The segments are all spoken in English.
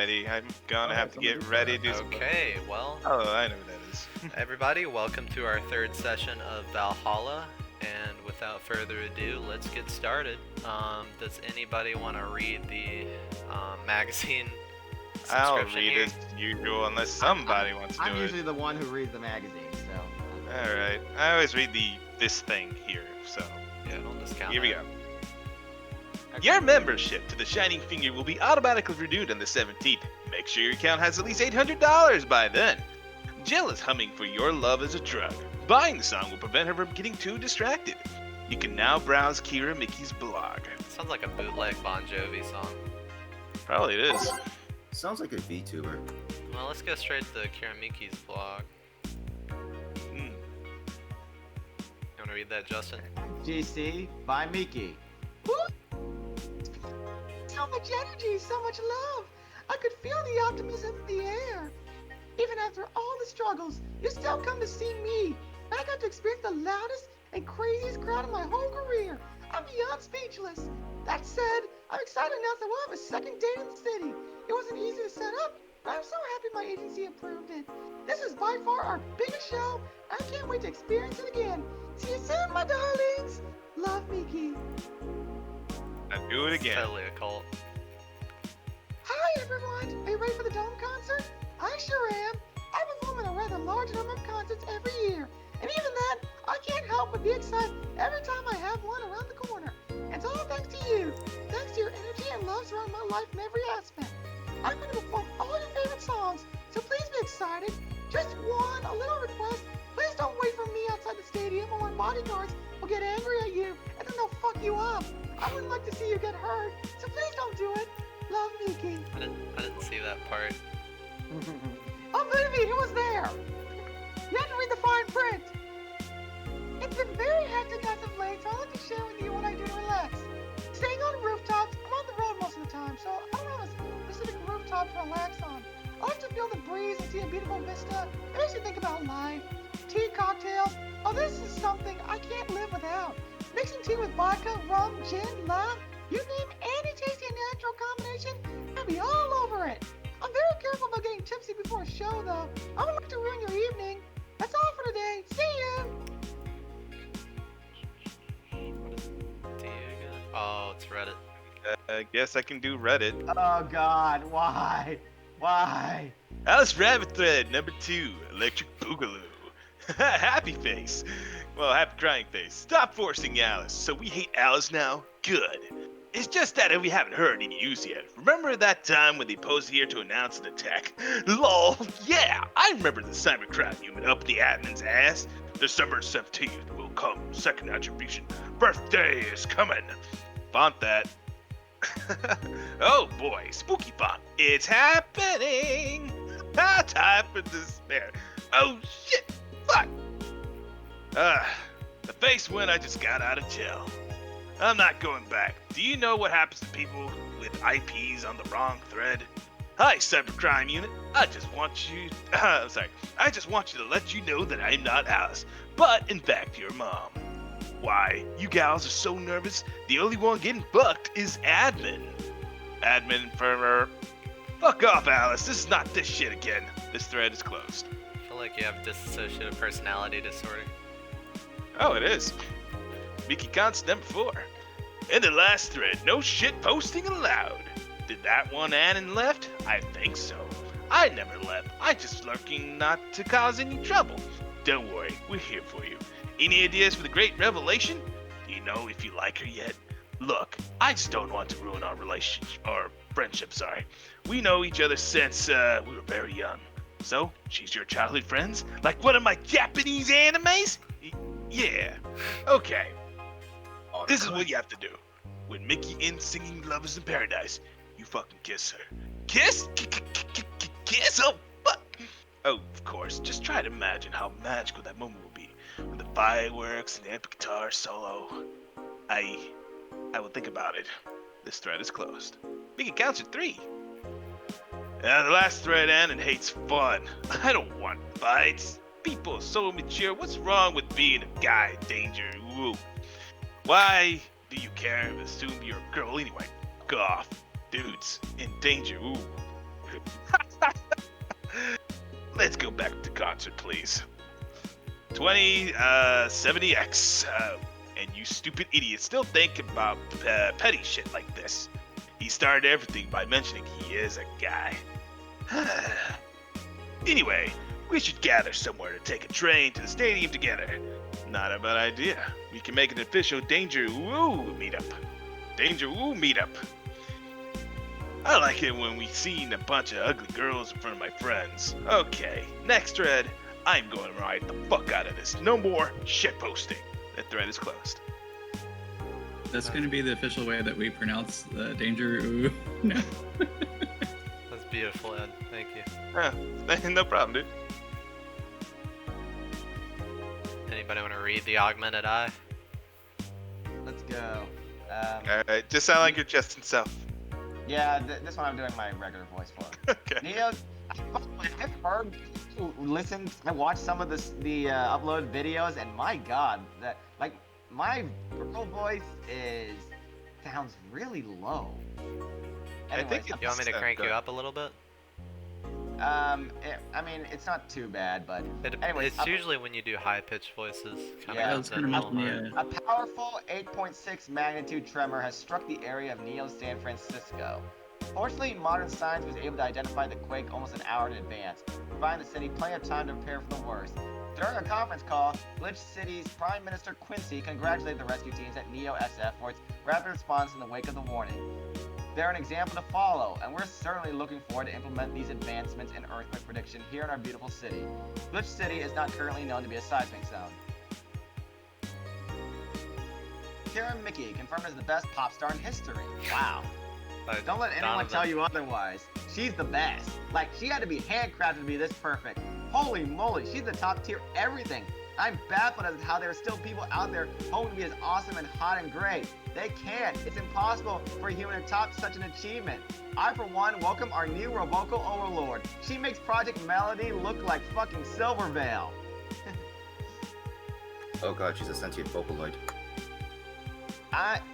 Alrighty, I'm gonna have to get ready to... Okay, well, Oh, I know what that is. everybody, welcome to our third session of Valhalla. And without further ado, let's get started. Does anybody want to read the magazine I'll subscription read here? as usual unless somebody wants to do I'm it. usually the one who reads the magazine, so. Alright, I always read this thing here, so Yeah, don't discount here we that. go. Your membership to the Shining Finger will be automatically renewed on the 17th. Make sure your account has at least $800 by then. Jill is humming for Your Love Is a Drug. Buying the song will prevent her from getting too distracted. You can now browse Kira Mickey's blog. Sounds like a bootleg Bon Jovi song. Probably it is. Sounds like a VTuber. Well, let's go straight to Kiramiki's blog. You want to read that, Justin? GC by Miki. So much energy, so much love. I could feel the optimism in the air. Even after all the struggles, you still come to see me. And I got to experience the loudest and craziest crowd of my whole career. I'm beyond speechless. That said, I'm excited to announce that we'll have a second date in the city. It wasn't easy to set up, but I'm so happy my agency approved it. This is by far our biggest show, and I can't wait to experience it again. See you soon, my darlings. Love, Miki. I'll do it It's again. totally a cult. Hi everyone! Are you ready for the Dome concert? I sure am. I perform at a rather large number of concerts every year. And even then, I can't help but be excited every time I have one around the corner. And it's all thanks to you. Thanks to your energy and love surrounding my life in every aspect. I'm going to perform all your favorite songs, so please be excited. Just a little request. Please don't wait for me outside the stadium or my bodyguards will get angry at you and then they'll fuck you up. I wouldn't like to see you get hurt, so please don't do it. Love, Miki. I didn't see that part. Oh, baby, it was there. You have to read the fine print. It's been very hectic as of late, so I'd like to share with you what I do to relax. Staying on rooftops, I'm on the road most of the time, so I don't have a specific rooftop to relax on. I like to feel the breeze and see a beautiful vista. It makes me think about life. Tea, cocktails. Oh, this is something I can't live without. Mixing tea with vodka, rum, gin, lime. You name any tasty and natural combination, I'll be all over it. I'm very careful about getting tipsy before a show, though. I would like to ruin your evening. That's all for today. See you. What is T again? Oh, it's Reddit. I guess I can do Reddit. Oh God, why? Why? Alice Rabbit Thread number 2, Electric Boogaloo. Happy face. Well, happy crying face. Stop forcing Alice. So we hate Alice now? Good. It's just that we haven't heard any news yet. Remember that time when they posed here to announce an attack? LOL, yeah, I remember the cybercrime human up the admin's ass. December 17th will come, second attribution. Birthday is coming. Font that. Oh boy, spooky font. It's happening. Time for despair. Oh shit, fuck. The face when I just got out of jail. I'm not going back. Do you know what happens to people with IPs on the wrong thread? Hi, Cybercrime Unit. I just want you to let you know that I'm not Alice, but in fact your mom. Why? You gals are so nervous. The only one getting fucked is admin. Admin firmer. Fuck off, Alice. This is not this shit again. This thread is closed. I feel like you have dissociative personality disorder. Oh, it is. Mickey Const number 4. In the last thread, no shit posting allowed. Did that one Annan left? I think so. I never left. I just lurking not to cause any trouble. Don't worry, we're here for you. Any ideas for the great revelation? Do you know if you like her yet? Look, I just don't want to ruin our relationship, or friendship, sorry. We know each other since we were very young. So, she's your childhood friends? Like one of my Japanese animes? Yeah. Okay. This is what you have to do. When Mickey ends singing Love is in Paradise, you fucking kiss her. Kiss? Kiss? Oh, fuck. Oh, of course. Just try to imagine how magical that moment will be. With the fireworks and the epic guitar solo. I will think about it. This thread is closed. Mickey counts at 3. The last thread, Annan hates fun. I don't want fights. People are so immature. What's wrong with being a guy in danger? Ooh. Why do you care? Assume you're a girl anyway. Go off. Dudes in danger. Ooh. Let's go back to concert, please. 2070X. And you stupid idiots still think about petty shit like this. He started everything by mentioning he is a guy. Anyway, we should gather somewhere to take a train to the stadium together. Not a bad idea. We can make an official Danger Woo meetup. Danger Woo meetup. I like it when we seen a bunch of ugly girls in front of my friends. Okay, next thread. I'm going to ride the fuck out of this. No more shit posting. That thread is closed. That's going to be the official way that we pronounce the danger. No. That's beautiful, Ed. Thank you. No problem, dude. Anybody want to read the augmented eye? Let's go. Alright, just sound like your Justin self. Yeah, this one I'm doing my regular voice for. Okay. Neo, I've heard, listened, I watched some of the uploaded videos, and my God, that like my girl voice sounds really low. Anyways, think You want me to crank you up a little bit? I mean, it's not too bad, but anyways, It's usually when you do high-pitched voices. Kind Yeah, of it's kind of yeah. a powerful 8.6 magnitude tremor has struck the area of Neo San Francisco. Fortunately, modern science was able to identify the quake almost an hour in advance, providing the city plenty of time to prepare for the worst. During a conference call, Glitch City's Prime Minister Quincy congratulated the rescue teams at Neo SF for its rapid response in the wake of the warning. They're an example to follow, and we're certainly looking forward to implement these advancements in earthquake prediction here in our beautiful city. Glitch City is not currently known to be a seismic zone. Karen Mickey, confirmed as the best pop star in history. Wow. Don't let anyone tell you otherwise. She's the best. Like, she had to be handcrafted to be this perfect. Holy moly, she's the top tier everything. I'm baffled as to how there are still people out there hoping to be as awesome and hot and great. They can't. It's impossible for a human to top such an achievement. I, for one, welcome our new Roboco overlord. She makes Project Melody look like fucking Silvervale. Oh god, she's a sentient Vocaloid.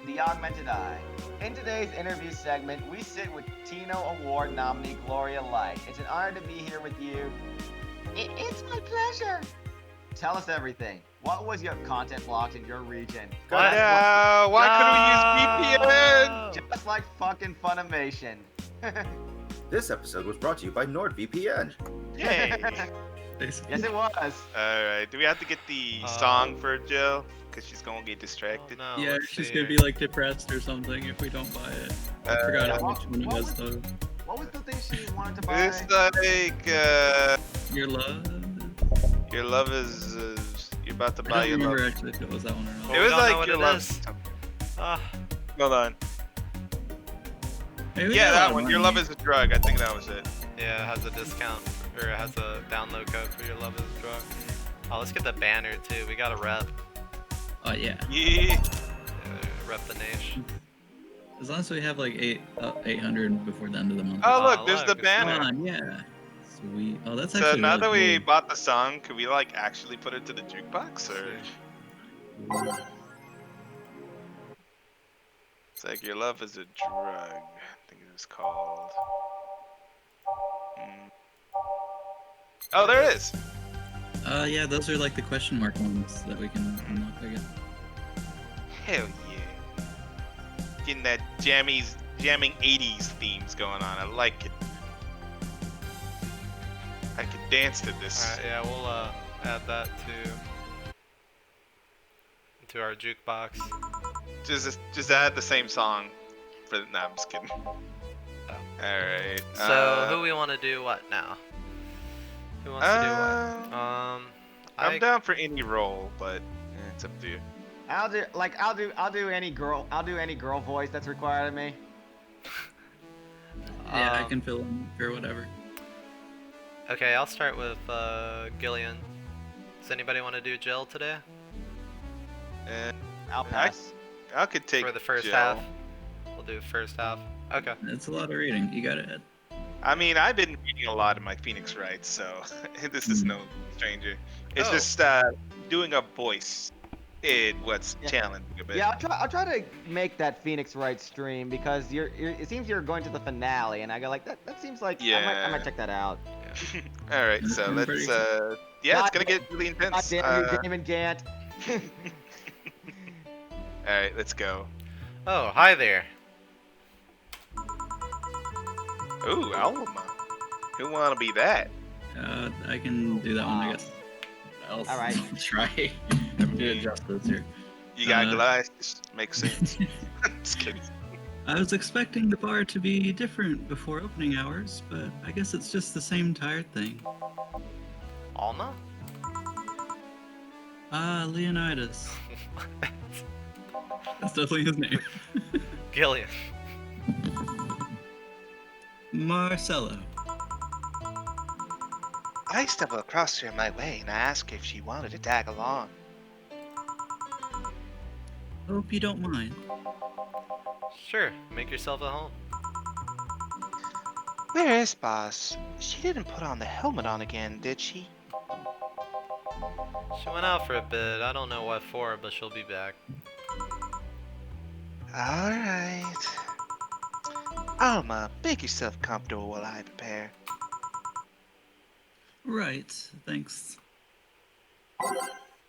The Augmented Eye. In today's interview segment, we sit with Tino Award nominee Gloria Light. It's an honor to be here with you. It's my pleasure. Tell us everything. What was your content blocked in your region? What? No, why couldn't we use VPN? Just like fucking Funimation. This episode was brought to you by NordVPN. Yay. Basically. Yes, it was. Alright, do we have to get the song for Jill? Because she's gonna get distracted. Oh, no, Yeah, let's she's see gonna here. be like depressed or something if we don't buy it. I forgot yeah, which one it what was was- though. What was the thing she wanted to buy? It's like, Your love. your love is, you're about to I buy don't your remember love. actually if it was that one or Well, not. It we was don't know like what your it love. is. Ah, Hold on. Maybe Yeah, a lot that of one. Your money. love is a drug. I think that was it. yeah, it has a discount, or it has a download code for your love is a drug. Oh, let's get the banner too. We gotta rep. Oh yeah. Yeah. Yeah, rep the nation. As long as we have like 800 before the end of the month. Oh, Oh, look, there's the look, it's Come banner. on, yeah. Sweet. Oh, that's So actually now really that we cool. bought the song, could we like actually put it to the jukebox, or it's like your love is a drug? I think it was called. Oh, there it is. Yeah, those are like the question mark ones that we can unlock, I guess. Hell yeah. Getting that jamming 80s themes going on. I like it. I could dance to this. Alright, yeah, we'll add that to our jukebox. Just add the same song. No, I'm just kidding. Alright. So who we want to do what now? Who wants to do what? I'm down for any role, but it's up to you. I'll do any girl voice that's required of me. Yeah, I Um, can fill in for whatever. Okay, I'll start with Gillian. Does anybody want to do Jill today And I'll pass. I could take for the first Jill. half? We'll do first half. Okay. It's a lot of reading. You got it, Ed. I mean, I've been reading a lot in my Phoenix rights, so this is no stranger. It's Oh. just doing a voice. what's Yeah. challenging a bit. Yeah, I'll try to make that Phoenix Wright stream because it seems you're going to the finale, and I go like that seems like I might Yeah. check that out. All right, so I'm pretty let's. excited. Yeah, it's God, gonna get really God intense. damn you, Damon Gant. All right, let's go. Oh, hi there. Ooh, Alma. Who wanna be that? I can do that one, I Wow. guess. I'll All right. try I to mean, adjust this here. you got Uh, glasses. Makes sense. Just kidding. I was expecting the bar to be different before opening hours, but I guess it's just the same tired thing. Alma? Leonidas. That's definitely his name. Gillian. Marcelo. I stumbled across her on my way and I asked her if she wanted to tag along. Hope you don't mind. Sure, make yourself at home. Where is Boss? She didn't put on the helmet on again, did she? She went out for a bit. I don't know what for, but she'll be back. Alright. Alma, make yourself comfortable while I prepare. Right, thanks.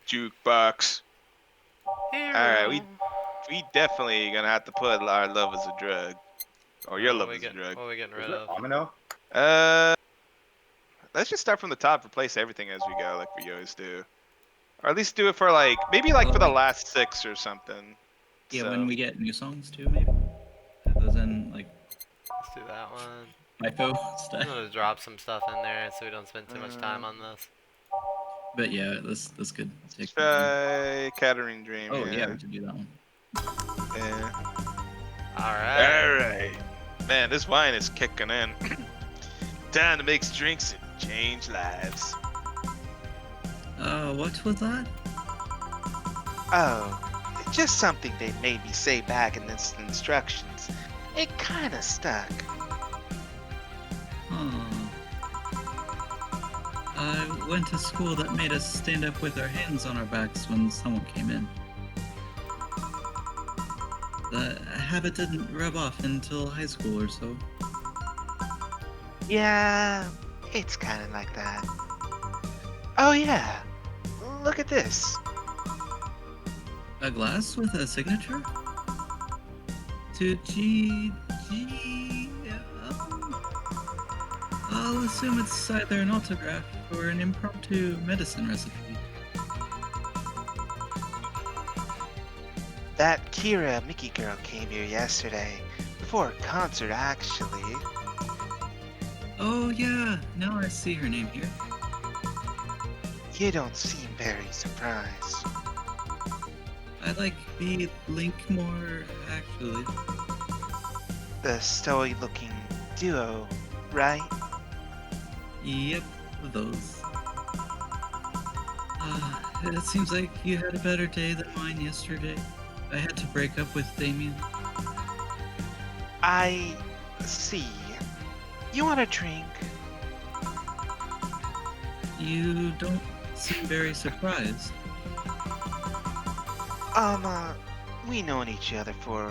Jukebox. Hero. Alright, we definitely gonna have to put our love as a drug. Or your love as a drug. What are we getting Is rid it of? Domino? Let's just start from the top, replace everything as we go, like we always do. Or at least do it for like, maybe like for the last 6 or something. Yeah, So, when we get new songs too, maybe. Add those in, like, Let's do that one. typo I'm stuff. gonna drop some stuff in there so we don't spend too much time on this. But yeah, this could take. try Catering Dream, Oh yeah, yeah. we should do that one. Yeah. Alright. Alright. Man, this wine is kicking in. Time to mix drinks and change lives. What was that? Oh, just something they made me say back in the instructions. It kinda stuck. I went to school that made us stand up with our hands on our backs when someone came in. The habit didn't rub off until high school or so. Yeah, it's kinda like that. Oh yeah, look at this. A glass with a signature? To G. I'll assume it's either an autograph or an impromptu medicine recipe. That Kira Mickey girl came here yesterday. Before a concert, actually. Oh yeah, now I see her name here. You don't seem very surprised. I like the Linkmore, actually. The stoic-looking duo, right? Yep, those. It seems like you had a better day than mine yesterday. I had to break up with Damien. I see. You want a drink? You don't seem very surprised. We known each other for,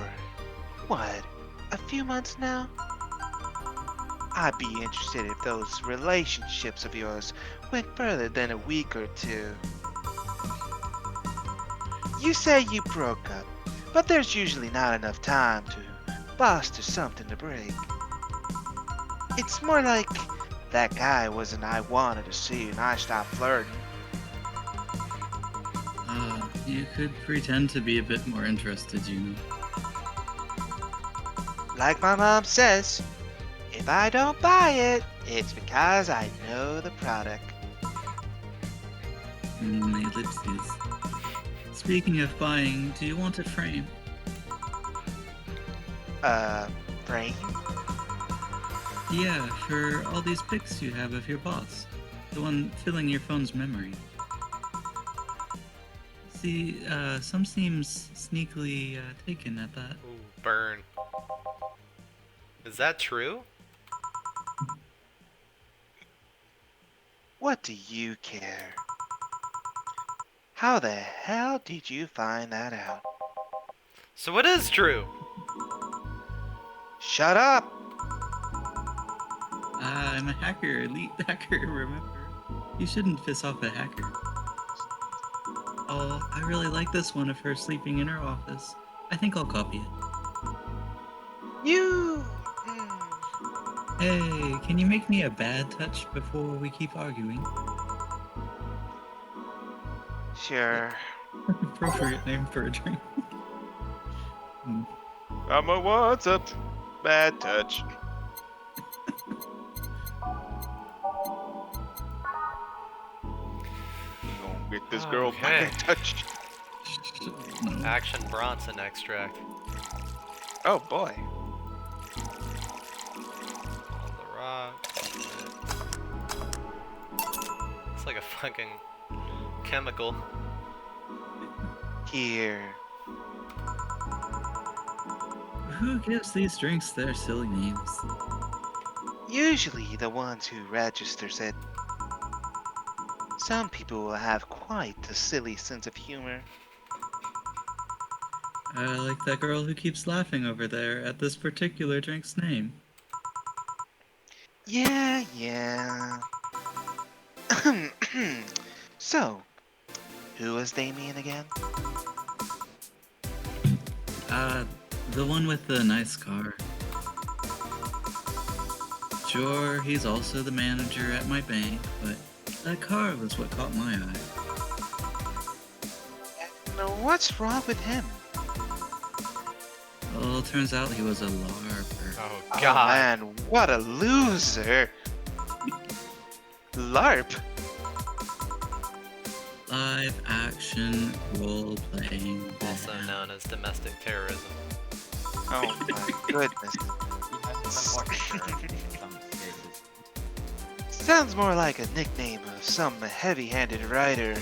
what, a few months now? I'd be interested if those relationships of yours went further than a week or two. You say you broke up, but there's usually not enough time to foster something to break. It's more like that guy wasn't I wanted to see and I stopped flirting. You could pretend to be a bit more interested, you know. Like my mom says, if I don't buy it, it's because I know the product. Ellipses. Speaking of buying, do you want a frame? Frame? Yeah, for all these pics you have of your boss. The one filling your phone's memory. See, some seems sneakily taken at that. Ooh, burn. Is that true? What do you care? How the hell did you find that out? So it is true. Shut up! I'm a hacker, elite hacker, remember? You shouldn't piss off a hacker. Oh, I really like this one of her sleeping in her office. I think I'll copy it. You... Hey, can you make me a bad touch before we keep arguing? Sure. Appropriate name for a drink. I'm a what's up? Bad touch. You gonna get this girl Okay. bad touch? No. Action Bronson extract. Oh boy. On the rock. It's like a fucking chemical. Here. Who gives these drinks their silly names? Usually the ones who registers it. Some people will have quite a silly sense of humor. I like that girl who keeps laughing over there at this particular drink's name. Yeah. So, who was Damien again? The one with the nice car. Sure, he's also the manager at my bank, but that car was what caught my eye. Now, what's wrong with him? Well, turns out he was a LARPer. Oh Oh god. man, what a loser! LARP? Live action role playing. Also known as domestic terrorism. Oh my goodness. Unfortunately, in some cases. Sounds more like a nickname of some heavy-handed writer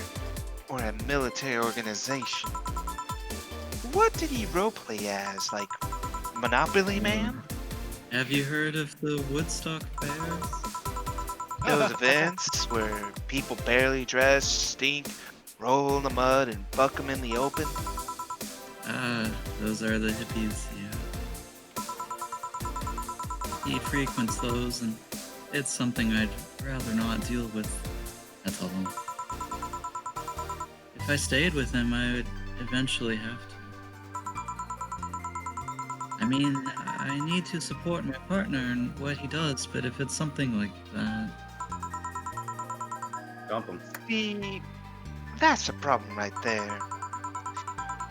or a military organization. What did he roleplay as? Like Monopoly Man? Have you heard of the Woodstock Bears? Those events where people barely dress, stink, roll in the mud, and fuck 'em in the open? Those are the hippies, yeah. He frequents those, and it's something I'd rather not deal with. That's all. If I stayed with him, I would eventually have to. I mean, I need to support my partner in what he does, but if it's something like that... Dump him. See, that's a problem right there.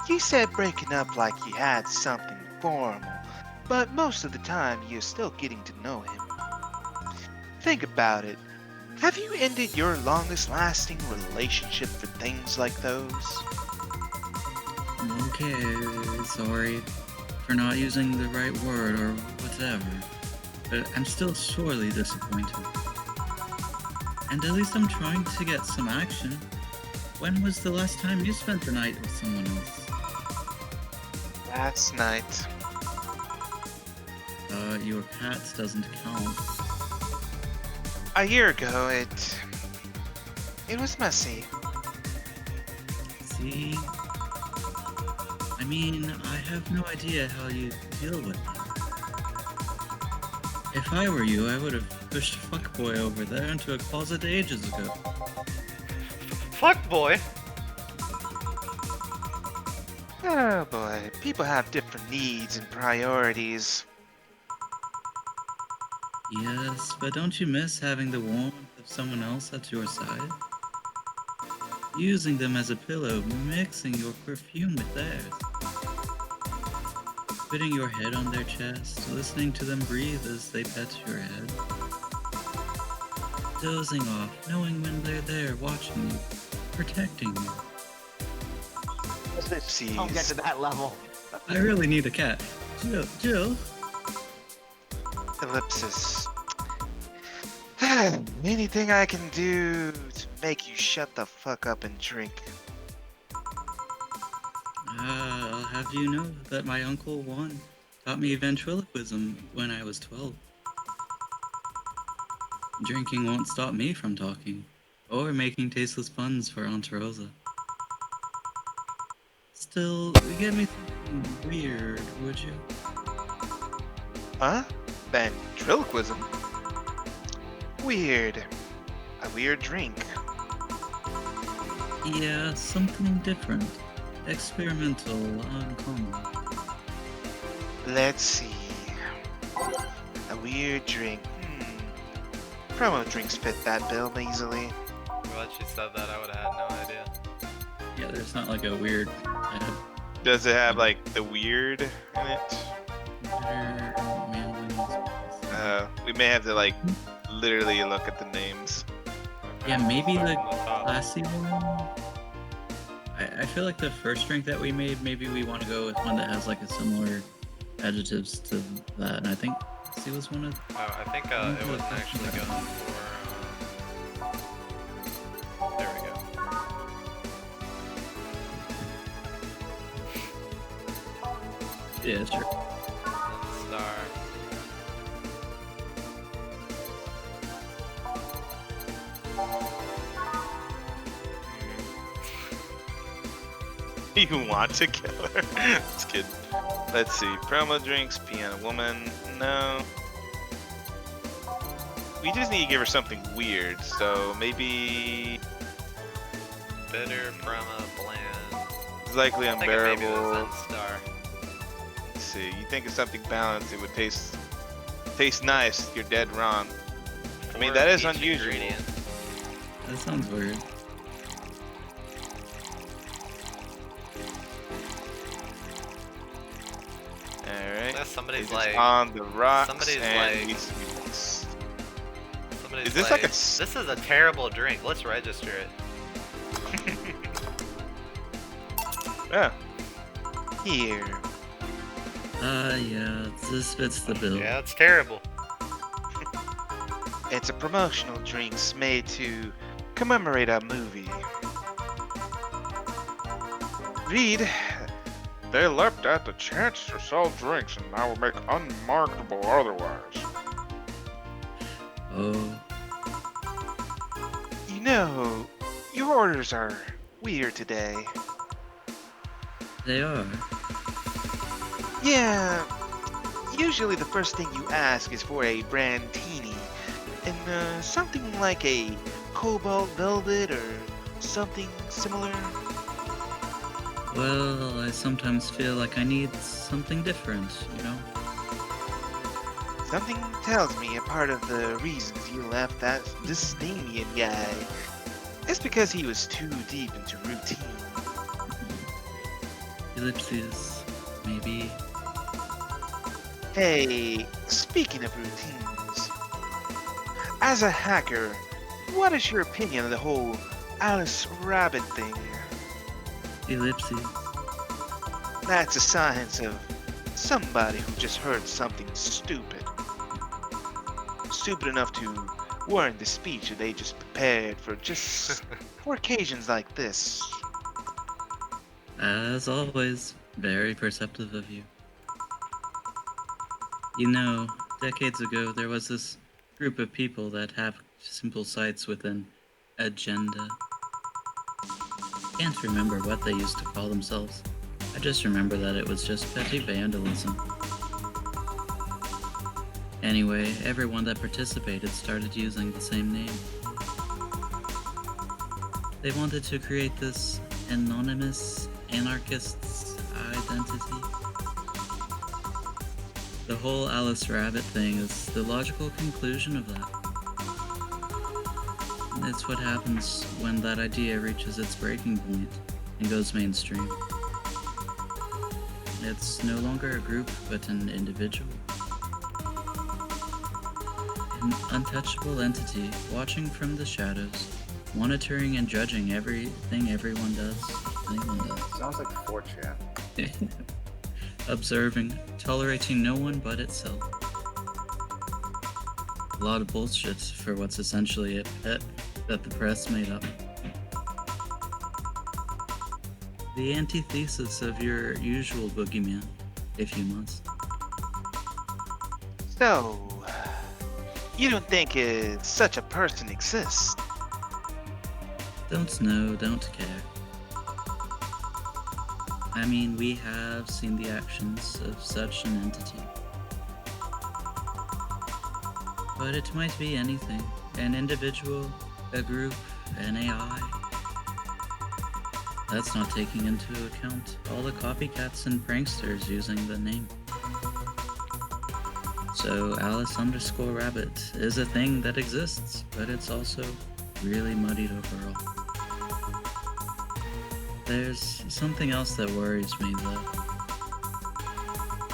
You said breaking up like you had something formal, but most of the time you're still getting to know him. Think about it. Have you ended your longest lasting relationship for things like those? Okay, sorry for not using the right word or whatever, but I'm still sorely disappointed. And at least I'm trying to get some action. When was the last time you spent the night with someone else? Last night. Your cat doesn't count. A year ago, it was messy. See? I mean, I have no idea how you deal with it. If I were you, I would have pushed Fuckboy over there into a closet ages ago. Fuck boy. Oh boy, people have different needs and priorities. Yes, but don't you miss having the warmth of someone else at your side? Using them as a pillow, mixing your perfume with theirs. Putting your head on their chest, listening to them breathe as they pet your head. Dozing off, knowing when they're there, watching you, protecting you. Don't get Ellipses. to that level. I really need a cat. Jill? Ellipsis. Anything I can do to make you shut the fuck up and drink. I'll have you know that my uncle Juan taught me ventriloquism when I was 12. Drinking won't stop me from talking, or making tasteless puns for Aunt Rosa. Still, get me something weird, would you? Huh? Ventriloquism? Weird. A weird drink. Yeah, something different. Experimental, uncommon. Let's see. A weird drink. Promo drinks fit that bill easily. Once you said that, I would have had no idea. Yeah, there's not like a weird type of Does it have like the weird in it? We may have to like literally look at the names. Yeah, maybe Start the from top. classy one. I feel like the first drink that we made, maybe we want to go with one that has like a similar adjectives to that. And I think classy was one of. Oh, I think it was actually going for. There we go. Yeah, sure. Star. You want to kill her? That's good. Let's see. Promo drinks, piano woman. No. We just need to give her something weird. So maybe Bitter, promo, bland. it's likely I think it maybe was unbearable. in star. Let's see. You think of something balanced? It would taste nice. You're dead wrong. I mean, Four that is each unusual. ingredient. That sounds weird. Alright. Unless somebody's It's like, on the rocks somebody's and like- needs to be mixed. somebody's is this like a this is a terrible drink. Let's register it. Yeah. Here. Yeah, this fits the bill. Yeah, it's terrible. It's a promotional drinks made to commemorate a movie. Read. They leapt at the chance to sell drinks and now will make unmarketable otherwise. Oh, You know, your orders are weird today. they are. Yeah, usually the first thing you ask is for a brandini, and something like a cobalt velvet or something similar. Well, I sometimes feel like I need something different, you know? Something tells me a part of the reasons you left that Dystamian guy is because he was too deep into routine. Ellipses, maybe. Hey, speaking of routines, as a hacker, what is your opinion of the whole Alice Rabbit thing? Ellipses. That's a sign of somebody who just heard something stupid. Stupid enough to warrant the speech that they just prepared for for occasions like this. As always, very perceptive of you. You know, decades ago there was this group of people that have simple sites with an agenda. Can't remember what they used to call themselves. I just remember that it was just petty vandalism. Anyway, everyone that participated started using the same name. They wanted to create this anonymous anarchist's identity. The whole Alice Rabbit thing is the logical conclusion of that. It's what happens when that idea reaches its breaking point and goes mainstream. It's no longer a group, but an individual. An untouchable entity watching from the shadows, monitoring and judging everything anyone does. Sounds like 4chan. Observing, tolerating no one but itself. A lot of bullshit for what's essentially a pet that the press made up. The antithesis of your usual boogeyman, if you must. So, you don't think such a person exists? Don't know, don't care. I mean, we have seen the actions of such an entity. But it might be anything. An individual, a group, an AI. That's not taking into account all the copycats and pranksters using the name. So Alice_Rabbit is a thing that exists, but it's also really muddied overall. There's something else that worries me though.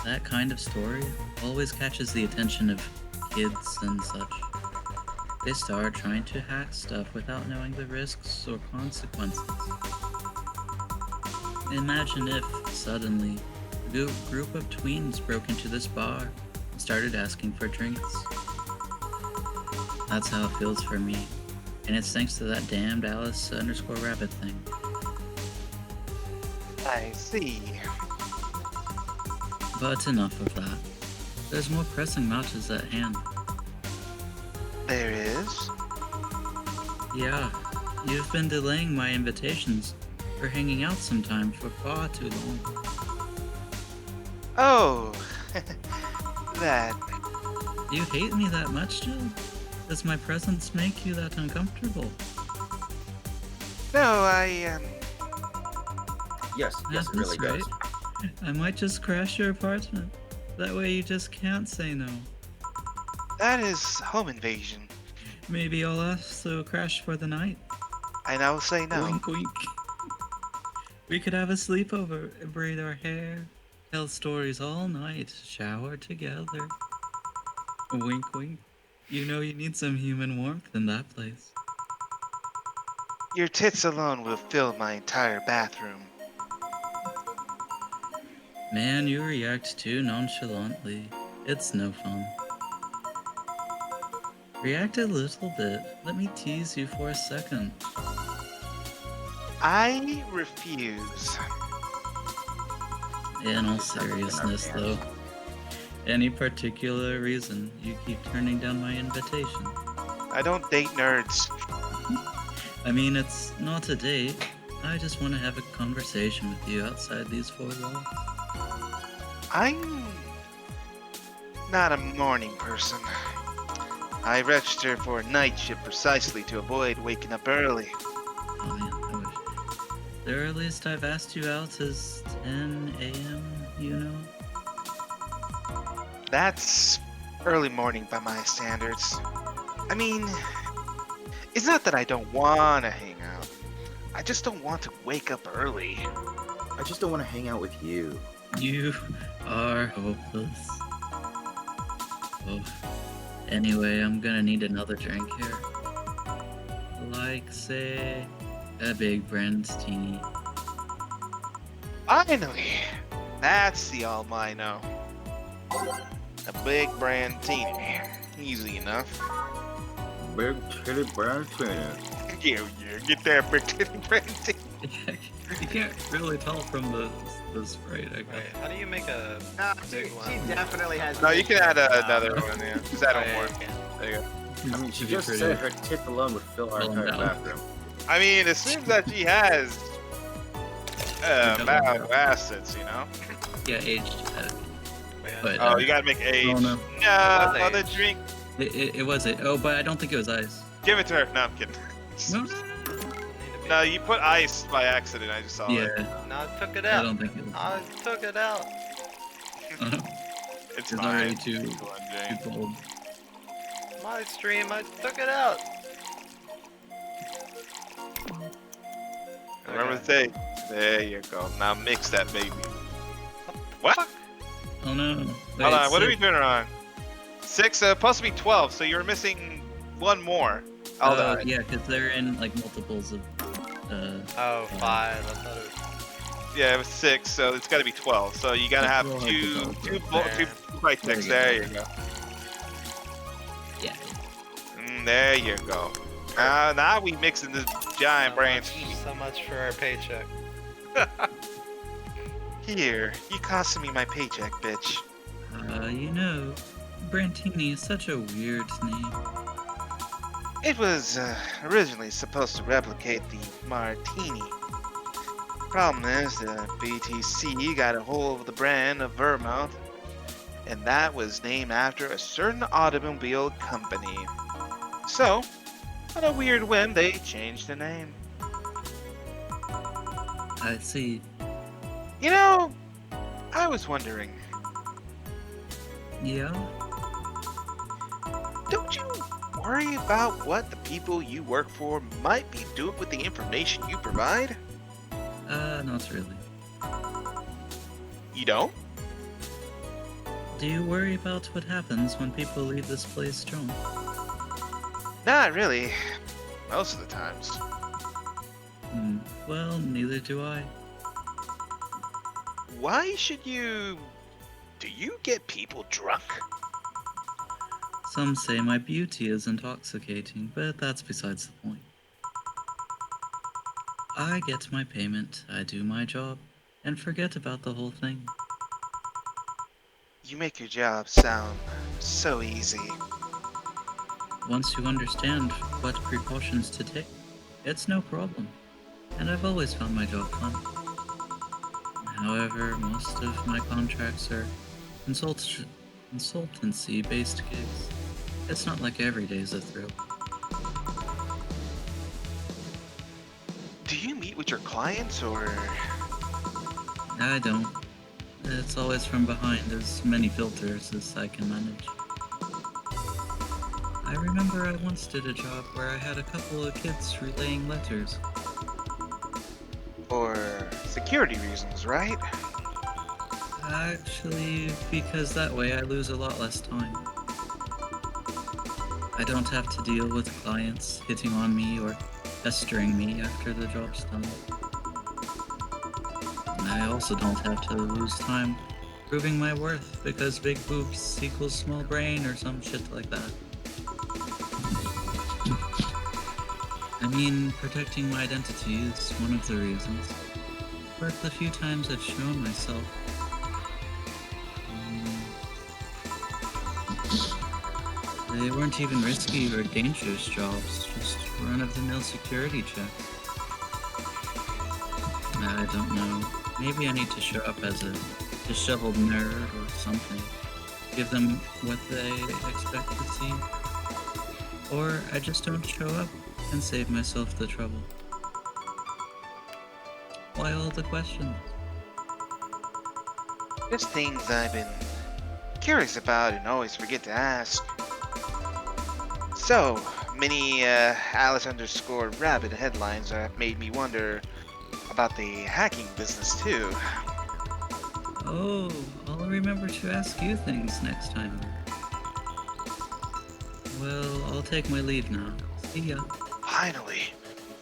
That kind of story always catches the attention of kids and such. They start trying to hack stuff without knowing the risks or consequences. Imagine if, suddenly, a group of tweens broke into this bar and started asking for drinks. That's how it feels for me, and it's thanks to that damned Alice_Rabbit thing. I see. But enough of that. There's more pressing matters at hand. There is? Yeah, you've been delaying my invitations for hanging out sometime for far too long. Oh, that. You hate me that much, Jill? Does my presence make you that uncomfortable? No, Yes, it really That's does. right. I might just crash your apartment. That way you just can't say no. that is home invasion. Maybe I'll also crash for the night. And I will say no. Wink, wink. We could have a sleepover, braid our hair, tell stories all night, shower together. Wink, wink. You know you need some human warmth in that place. Your tits alone will fill my entire bathroom. Man, you react too nonchalantly. It's no fun. React a little bit. Let me tease you for a second. I refuse. In all seriousness, though, any particular reason you keep turning down my invitation? I don't date nerds. I mean, it's not a date. I just want to have a conversation with you outside these four walls. I'm not a morning person. I register for a night shift precisely to avoid waking up early. Oh man, I wish. The earliest I've asked you out is 10 a.m., you know? That's early morning by my standards. I mean, it's not that I don't want to hang out. I just don't want to wake up early. I just don't want to hang out with you. You are hopeless. Oh. Anyway, I'm gonna need another drink here. Like, say, a big Brandtini. Finally! That's the Almino. A big Brandtini. Easy enough. Big titty brown trainer. Yeah, get that big titty Brandtini. You can't really tell from the sprite, I Wait, guess. how do you make a No, big she one? definitely has. No, you can add another No. one, yeah. Just add Oh, one yeah, more. you can. There you go. I mean, she Should be just pretty- said her tits alone would fill our Calm entire down. bathroom. I mean, it seems that she has bad assets, you know? Yeah, aged. Wait, But, Oh, you gotta make age. Oh, no. No, What's other age? drink. It was it. Oh, but I don't think it was ice. Give it to her. No, I'm kidding. No, need to be- No, you put ice by accident. I just saw yeah, it. No, I took it I out. don't think it was. I took it out. It's It's fine. already too Go on, Jane. cold. My stream, I took it out. Remember the tape. There you go. Now mix that baby. What? Oh no. Wait, Hold on. What are we six. doing wrong? 6, supposed to be 12. So you're missing one more. Hold Oh, on. yeah, because they're in like multiples of. Oh, 5. I thought it was. Yeah, it was 6, so it's got to be 12. So you gotta have We'll have to two go two for bo- it. two by There ticks. you There go. you go. Yeah. There you go. Now we mixing this giant branch. So much for our paycheck. Here, you costing me my paycheck, bitch. You know, Brantini is such a weird name. It was originally supposed to replicate the martini. Problem is, the BTC got a hold of the brand of Vermouth, and that was named after a certain automobile company. So, on a weird whim, they changed the name. I see. You know, I was wondering, Yeah? don't you worry about what the people you work for might be doing with the information you provide? Not really. You don't? Do you worry about what happens when people leave this place drunk? Not really. Most of the times. Well, neither do I. Why should you... Do you get people drunk? Some say my beauty is intoxicating, but that's besides the point. I get my payment, I do my job, and forget about the whole thing. You make your job sound so easy. Once you understand what precautions to take, it's no problem. And I've always found my job fun. However, most of my contracts are consultancy-based gigs. It's not like every day's a thrill. Do you meet with your clients, or... I don't. It's always from behind as many filters as I can manage. I remember I once did a job where I had a couple of kids relaying letters. For security reasons, right? Actually, because that way I lose a lot less time. I don't have to deal with clients hitting on me or pestering me after the job's done. I also don't have to lose time proving my worth because big boobs equals small brain or some shit like that. I mean, protecting my identity is one of the reasons. But the few times I've shown myself, they weren't even risky or dangerous jobs, just run-of-the-mill security checks. I don't know. Maybe I need to show up as a disheveled nerd or something. Give them what they expect to see. Or I just don't show up and save myself the trouble. Why all the questions? Just things I've been curious about and always forget to ask. So, many Alice_Rabbit headlines have made me wonder about the hacking business too. Oh, I'll remember to ask you things next time. Well, I'll take my leave now. See ya. Finally.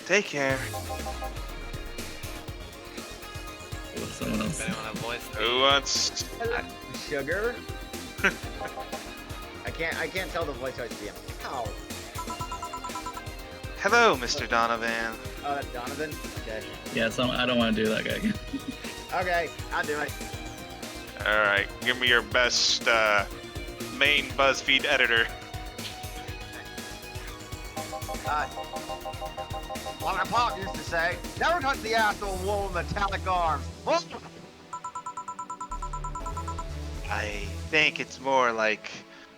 Take care. With someone else. Anyone have voice? Who wants? Sugar? I can't tell the voice how I see him. Ow. Hello, Mr. Donovan. Oh, that's Donovan? Okay. Yeah, I don't want to do that guy again. Okay, I'll do it. All right, give me your best main BuzzFeed editor. Like my pop used to say, never touch the ass of a woman with metallic arms. I think it's more like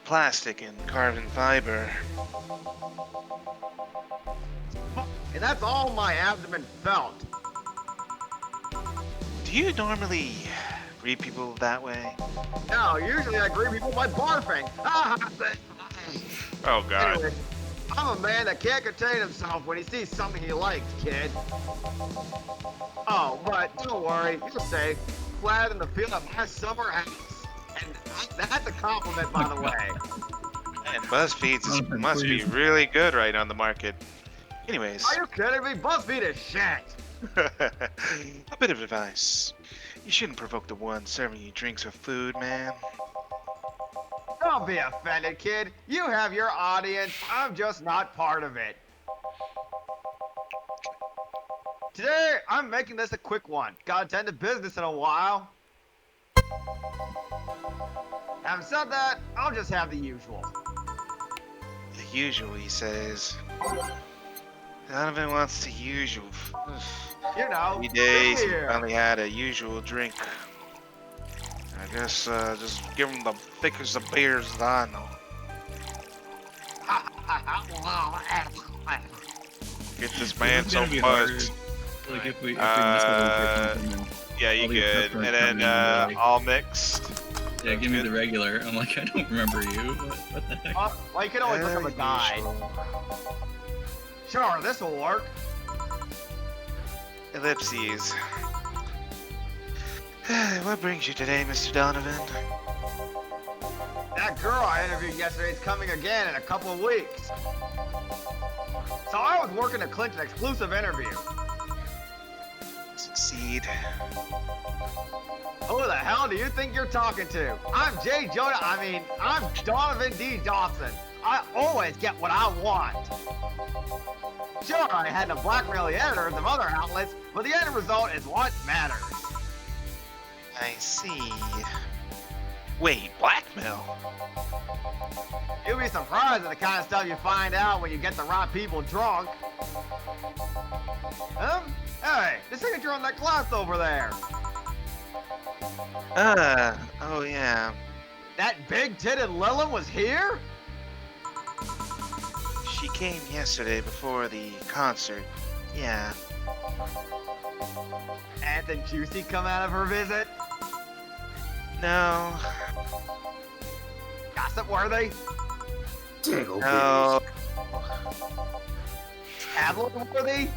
plastic and carbon fiber. And that's all my abdomen felt. Do you normally greet people that way? No, usually I greet people by barfing. Oh God. Anyway, I'm a man that can't contain himself when he sees something he likes, kid. Oh, but don't worry, you're safe. Flat in the field of my summer house. And that's a compliment, by the way. And BuzzFeed's Donovan, must be please. really good right on the market. Anyways, Are you kidding me? BuzzFeed is shit. a bit of advice. You shouldn't provoke the one serving you drinks or food, man. Don't be offended, kid. You have your audience. I'm just not part of it. Today, I'm making this a quick one. Gotta tend to business in a while. Having said that, I'll just have the usual. The usual, he says. Donovan wants the usual. You know, 3 days, he beer. finally had a usual drink. I guess just give him the thickest of beers that I know. Get this man It's so gonna be hard. buzzed. Like if we miss a week or something. And Yeah, you all the good. pepper And then coming in, like- all mixed. yeah, Sounds give me good. the regular. I'm like, I don't remember you. What the heck? Well, you can always look up a guide. Usual. Sure, this will work. Ellipses. What brings you today, Mr. Donovan? That girl I interviewed yesterday is coming again in a couple of weeks. So I was working to clinch an exclusive interview. Succeed. Who the hell do you think you're talking to? I'm Jay Jonah. I'm Donovan D. Dawson. I always get what I want. Sure, I had to blackmail the editors of other outlets, but the end result is what matters. I see. Wait, blackmail? You'll be surprised at the kind of stuff you find out when you get the right people drunk. Hey, the signature on that glass over there. Oh yeah. That big-titted Lilith was here? She came yesterday before the concert. Yeah. Anything juicy come out of her visit? No. Gossip worthy? Diggle No. Tabloid worthy?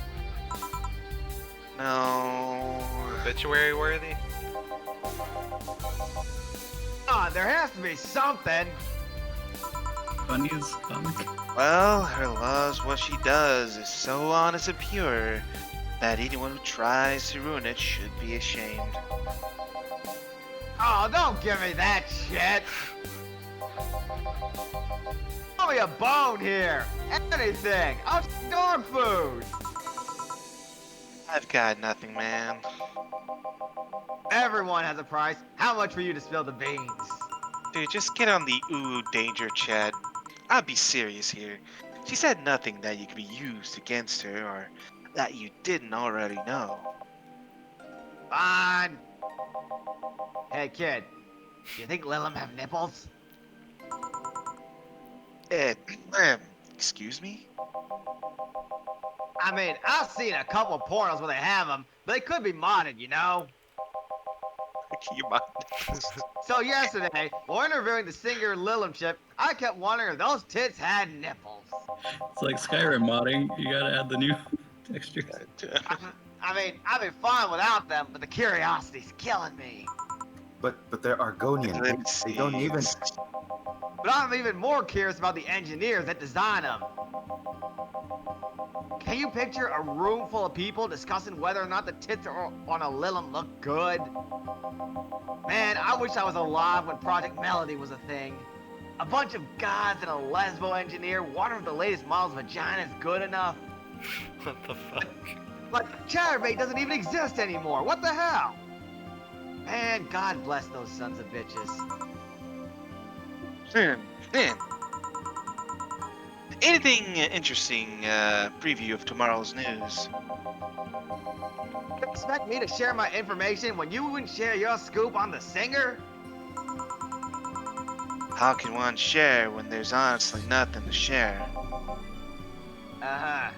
No. Obituary worthy? There has to be something. Bunny's comic. Well, her love's what she does is so honest and pure that anyone who tries to ruin it should be ashamed. Oh, don't give me that shit. Throw me a bone here. Anything. I'll take dog food. I've got nothing, man. Everyone has a price. How much for you to spill the beans? Dude, just get on the ooh danger chat. I'll be serious here. She said nothing that you could be used against her or that you didn't already know. Fine. Hey, kid. You think Lilith have nipples? Excuse me? I've seen a couple pornos where they have them, but they could be modded, you know? Can you mind? So yesterday, while interviewing the singer Lilith Chip, I kept wondering if those tits had nipples. It's like Skyrim modding. You gotta add the new textures. I'd be fine without them, but the curiosity's killing me. But they're Argonian. They don't even. But I'm even more curious about the engineers that design them. Can you picture a room full of people discussing whether or not the tits on a Lilith look good? Man, I wish I was alive when Project Melody was a thing. A bunch of gods and a lesbo engineer wondering if the latest model's vagina is good enough. What the fuck? Like, Chatterbait doesn't even exist anymore. What the hell? Man, God bless those sons of bitches. Man. Anything interesting preview of tomorrow's news? You expect me to share my information when you wouldn't share your scoop on the singer? How can one share when there's honestly nothing to share? Uh-huh.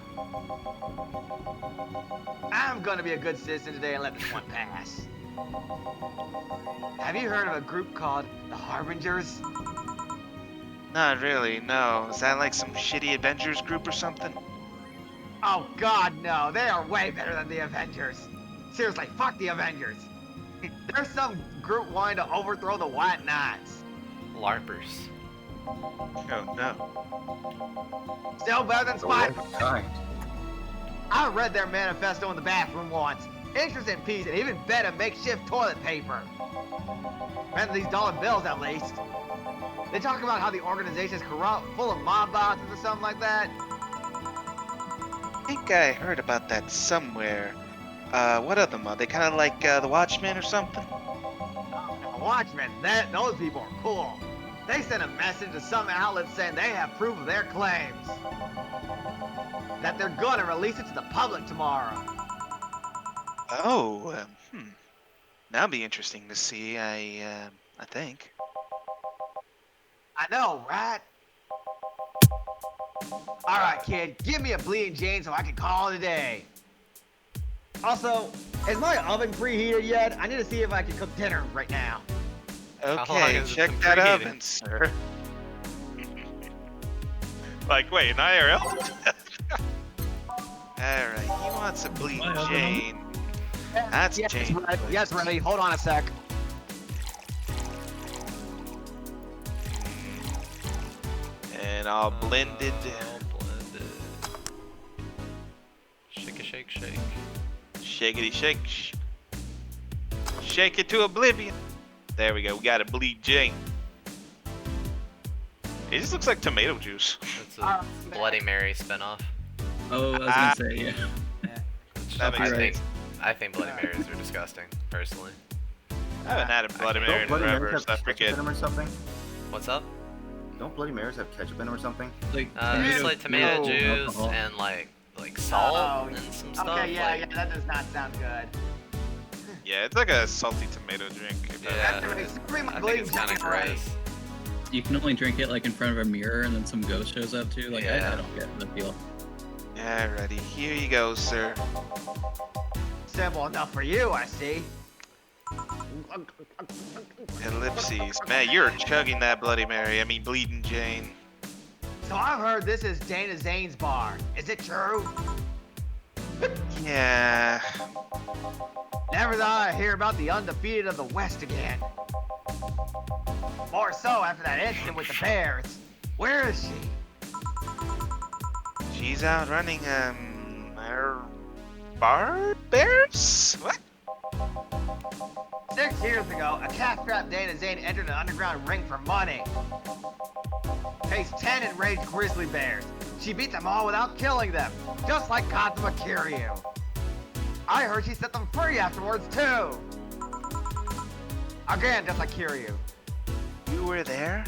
I'm gonna be a good citizen today and let this one pass. Have you heard of a group called the Harbingers? Not really, no. Is that like some shitty Avengers group or something? Oh God, no. They are way better than the Avengers. Seriously, fuck the Avengers. There's some group wanting to overthrow the White Knights. LARPers. Oh no. Still better than Spider. Kind. I read their manifesto in the bathroom once. Interest in peace and even better makeshift toilet paper. Better than these dollar bills at least. They talk about how the organization is corrupt, full of mob bosses or something like that. I think I heard about that somewhere. What of them? Are they kind of like the Watchmen or something? Watchmen, those people are cool. They sent a message to some outlet saying they have proof of their claims. That they're gonna release it to the public tomorrow. Oh, that'll be interesting to see. I think. I know, right? Alright, kid, give me a Bleeding Jane so I can call it a day. Also, is my oven preheated yet? I need to see if I can cook dinner right now. long Okay, has it check been that preheated? oven, sir. Like, wait, an IRL? Alright, he wants a Bleeding My oven. Jane. That's yes, Jane. Red. Yes, ready. Hold on a sec. And all blended. All blended. Shake a shake shake. Shakety shake. Shake it to oblivion. There we go. We got a bleed Jane. It just looks like tomato juice. That's a Bloody Mary spinoff. Oh, I was gonna say, yeah. Which That makes sense. I think Bloody Marys are disgusting, personally. I haven't had a Bloody Mary Don't in Bloody forever, Marys so I have ketchup forget. in them or something? What's up? Don't Bloody Marys have ketchup in them or something? Like, It's like tomato no juice alcohol. and like salt Oh, and some stuff. Okay, yeah, like, yeah, that does not sound good. Yeah, it's like a salty tomato drink. if I- Yeah, That's bring my I think Bleeding it's kind of Jane already. gross. You can only drink it like in front of a mirror, and then some ghost shows up too. Like, Yeah. I don't get the appeal. Alrighty, here you go, sir. Simple enough for you, I see. Ellipses. Man, you're chugging that Bloody Mary. I mean, Bleeding Jane. So I've heard this is Dana Zane's bar. Is it true? Yeah. Never thought I'd hear about the undefeated of the West again. More so after that incident with the Bears. Where is she? She's out running, bar bears? What? 6 years ago, a cat-strapped Dana Zane entered an underground ring for money. Faced 10 enraged grizzly bears. She beat them all without killing them, just like Kazuma Kiryu. I heard she set them free afterwards, too. Again, just like Kiryu. You were there?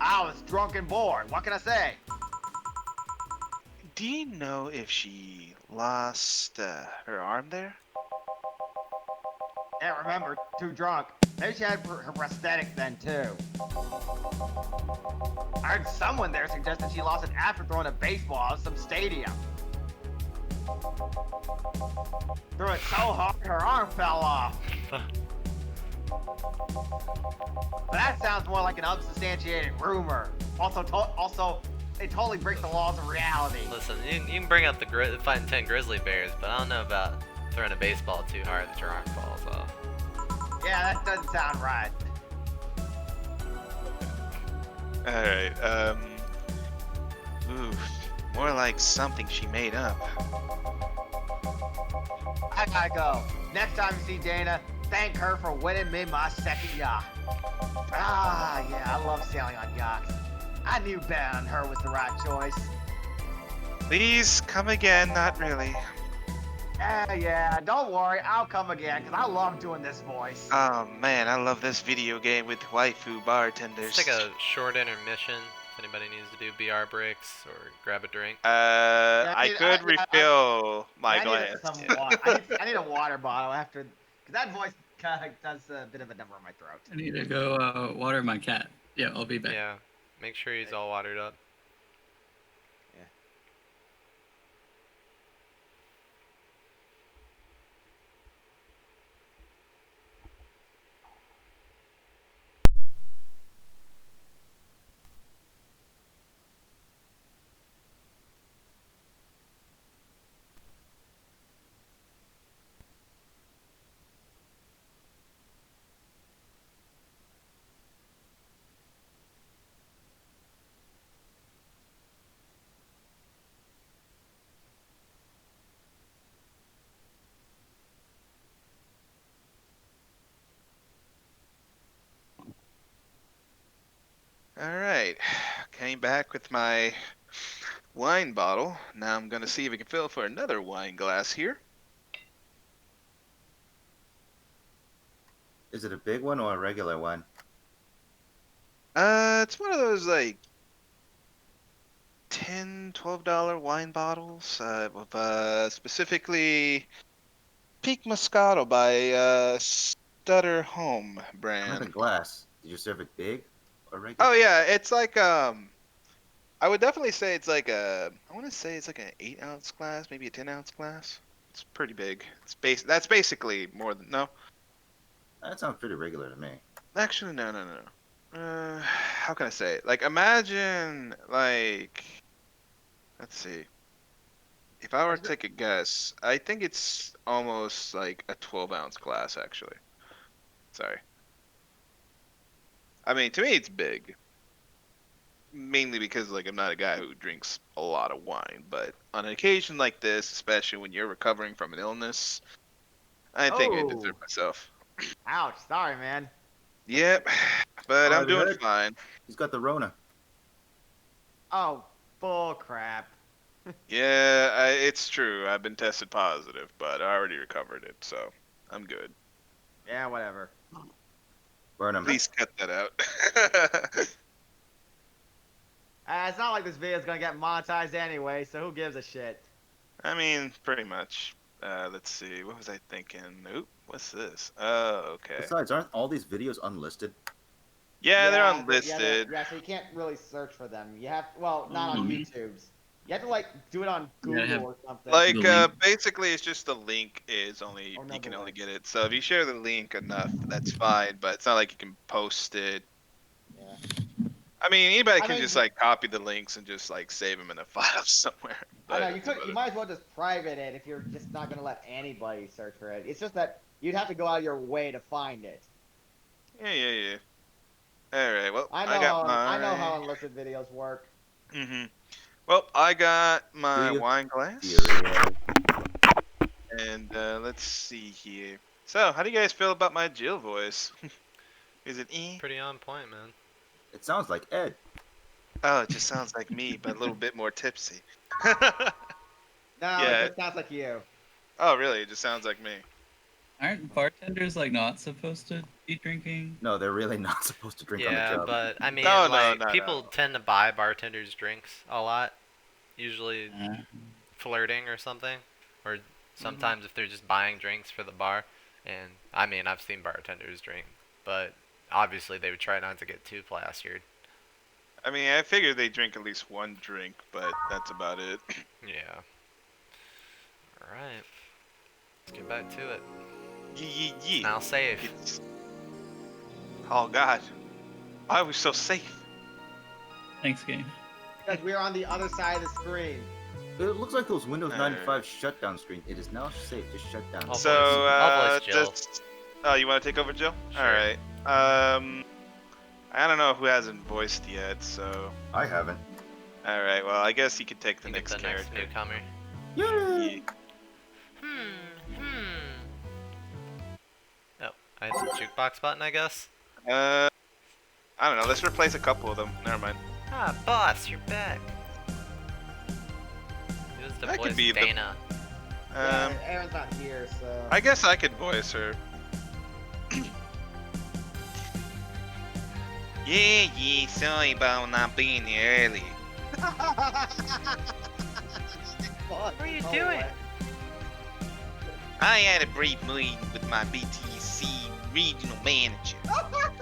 I was drunk and bored. What can I say? Do you know if she lost her arm there? Can't remember. Too drunk. Maybe she had her prosthetic then, too. I heard someone there suggested she lost it after throwing a baseball out of some stadium. Threw it so hard her arm fell off. But that sounds more like an unsubstantiated rumor. Also, it totally breaks the laws of reality. Listen, you can bring up the fighting 10 grizzly bears, but I don't know about throwing a baseball too hard that your arm falls off. Yeah, that doesn't sound right. Alright, oof. More like something she made up. I gotta go. Next time you see Dana, thank her for winning me my second yacht. Ah, yeah, I love sailing on yachts. I knew betting on her was the right choice. Please come again, not really. Yeah, don't worry, I'll come again, because I love doing this voice. Oh man, I love this video game with waifu bartenders. Let's take a short intermission. If anybody needs to do BR breaks or grab a drink. I could refill my I glass. need some water. I need a water bottle after, because that voice kind of does a bit of a number on my throat. I need to go water my cat. Yeah, I'll be back. Yeah, make sure he's all watered up. Alright, came back with my wine bottle. Now I'm gonna see if we can fill for another wine glass here. Is it a big one or a regular one? It's one of those like $10-12 wine bottles of specifically Peak Moscato by Stutter Home I meant the brand. glass. Did you serve it big or regular? Oh yeah, it's like I would definitely say it's like I want to say it's like an 8-ounce glass, maybe a 10-ounce glass. It's pretty big. That's basically more than no. That sounds pretty regular to me. Actually, no. How can I say it? Like imagine like let's see. If I were to take a guess, I think it's almost like a 12-ounce glass actually. Sorry. I mean, to me it's big. Mainly because like I'm not a guy who drinks a lot of wine, but on an occasion like this, especially when you're recovering from an illness, I think I Oh. deserve myself. Ouch. Sorry, man. Yep, but I'm Alright, doing Eric. fine. He's got the Rona. Oh, bull crap. Yeah, it's true. I've been tested positive, but I already recovered it, so I'm good. Yeah, whatever. Burn him. Please cut that out. It's not like this video's gonna get monetized anyway, so who gives a shit? I mean, pretty much. Let's see. What was I thinking? Oop, what's this? Oh, okay. Besides, aren't all these videos unlisted? Yeah, they're Yeah, unlisted. yeah, so you can't really search for them. You have, well, not on Mhm. YouTube's. You have to like do it on You gotta Google have- or something. Like, The link. basically, it's just the link is only Or you can another only link. get it. So if you share the link enough, that's fine. But it's not like you can post it. Yeah. I mean, anybody I can mean, just like copy the links and just like save them in a file somewhere. I know But you that's could. about You it. might as well just private it if you're just not gonna let anybody search for it. It's just that you'd have to go out of your way to find it. Yeah. All right. Well, I know I got how. I know my. how unlisted videos work. Well, I got my Do you? wine glass, Theory. and let's see here. So, how do you guys feel about my Jill voice? Is it eh? Pretty on point, man. It sounds like Ed. Oh, it just sounds like me, but a little bit more tipsy. No, Yeah. it just sounds like you. Oh, really? It just sounds like me. Aren't bartenders like not supposed to be drinking? No, they're really not supposed to drink on the Yeah, job. but I mean, No, like no. people tend to buy bartenders drinks a lot, usually flirting or something, or sometimes if they're just buying drinks for the bar. And I mean, I've seen bartenders drink, but obviously they would try not to get too plastered. I mean, I figured they drink at least one drink, but that's about it. Yeah. All right. Let's get back to it. Yeah. Now safe. It's... Oh God, why are we so safe? Thanks, game. Because we're on the other side of the screen. It looks like those Windows Alright. 95 shutdown screen. It is now safe to shut down. I'll So, voice Jill. just... Oh, you want to take over, Jill? Sure. All right. I don't know who hasn't voiced yet, so. I haven't. All right. Well, I guess you could take the You get next the next character. newcomer. Yay! Oh, I hit the jukebox button, I guess. I don't know. Let's replace a couple of them. Never mind. Ah, boss, you're back. Who's the That could voice be the- Dana? Um, Yeah, Aaron's not here, so. I guess I could voice her. Yeah. Sorry about not being here early. What are you doing? I had a brief meeting with my BTC regional manager.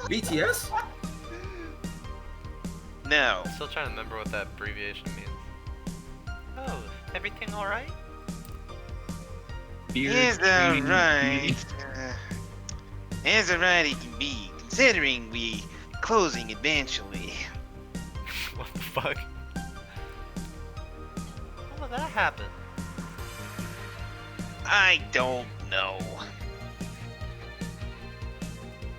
BTS? No. I'm still trying to remember what that abbreviation means. Oh, everything alright? Is that right? As alright it can be, considering we closing eventually. What the fuck? How did that happen? I don't know.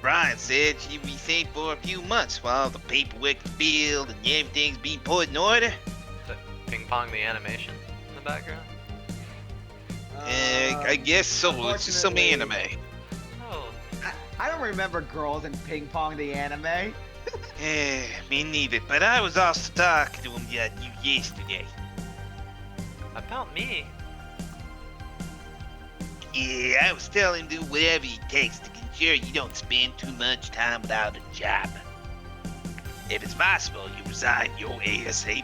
Brian said she'd be safe for a few months while the paperwork's filled and everything's being put in order. Is that ping pong the animation in the background? I guess so. It's just some anime. Oh, I don't remember girls in Ping Pong the anime. Me neither. But I was also talking to him yesterday. about me? Yeah, I was telling him to do whatever it takes to ensure you don't spend too much time without a job. If it's possible, you resign your ASAP.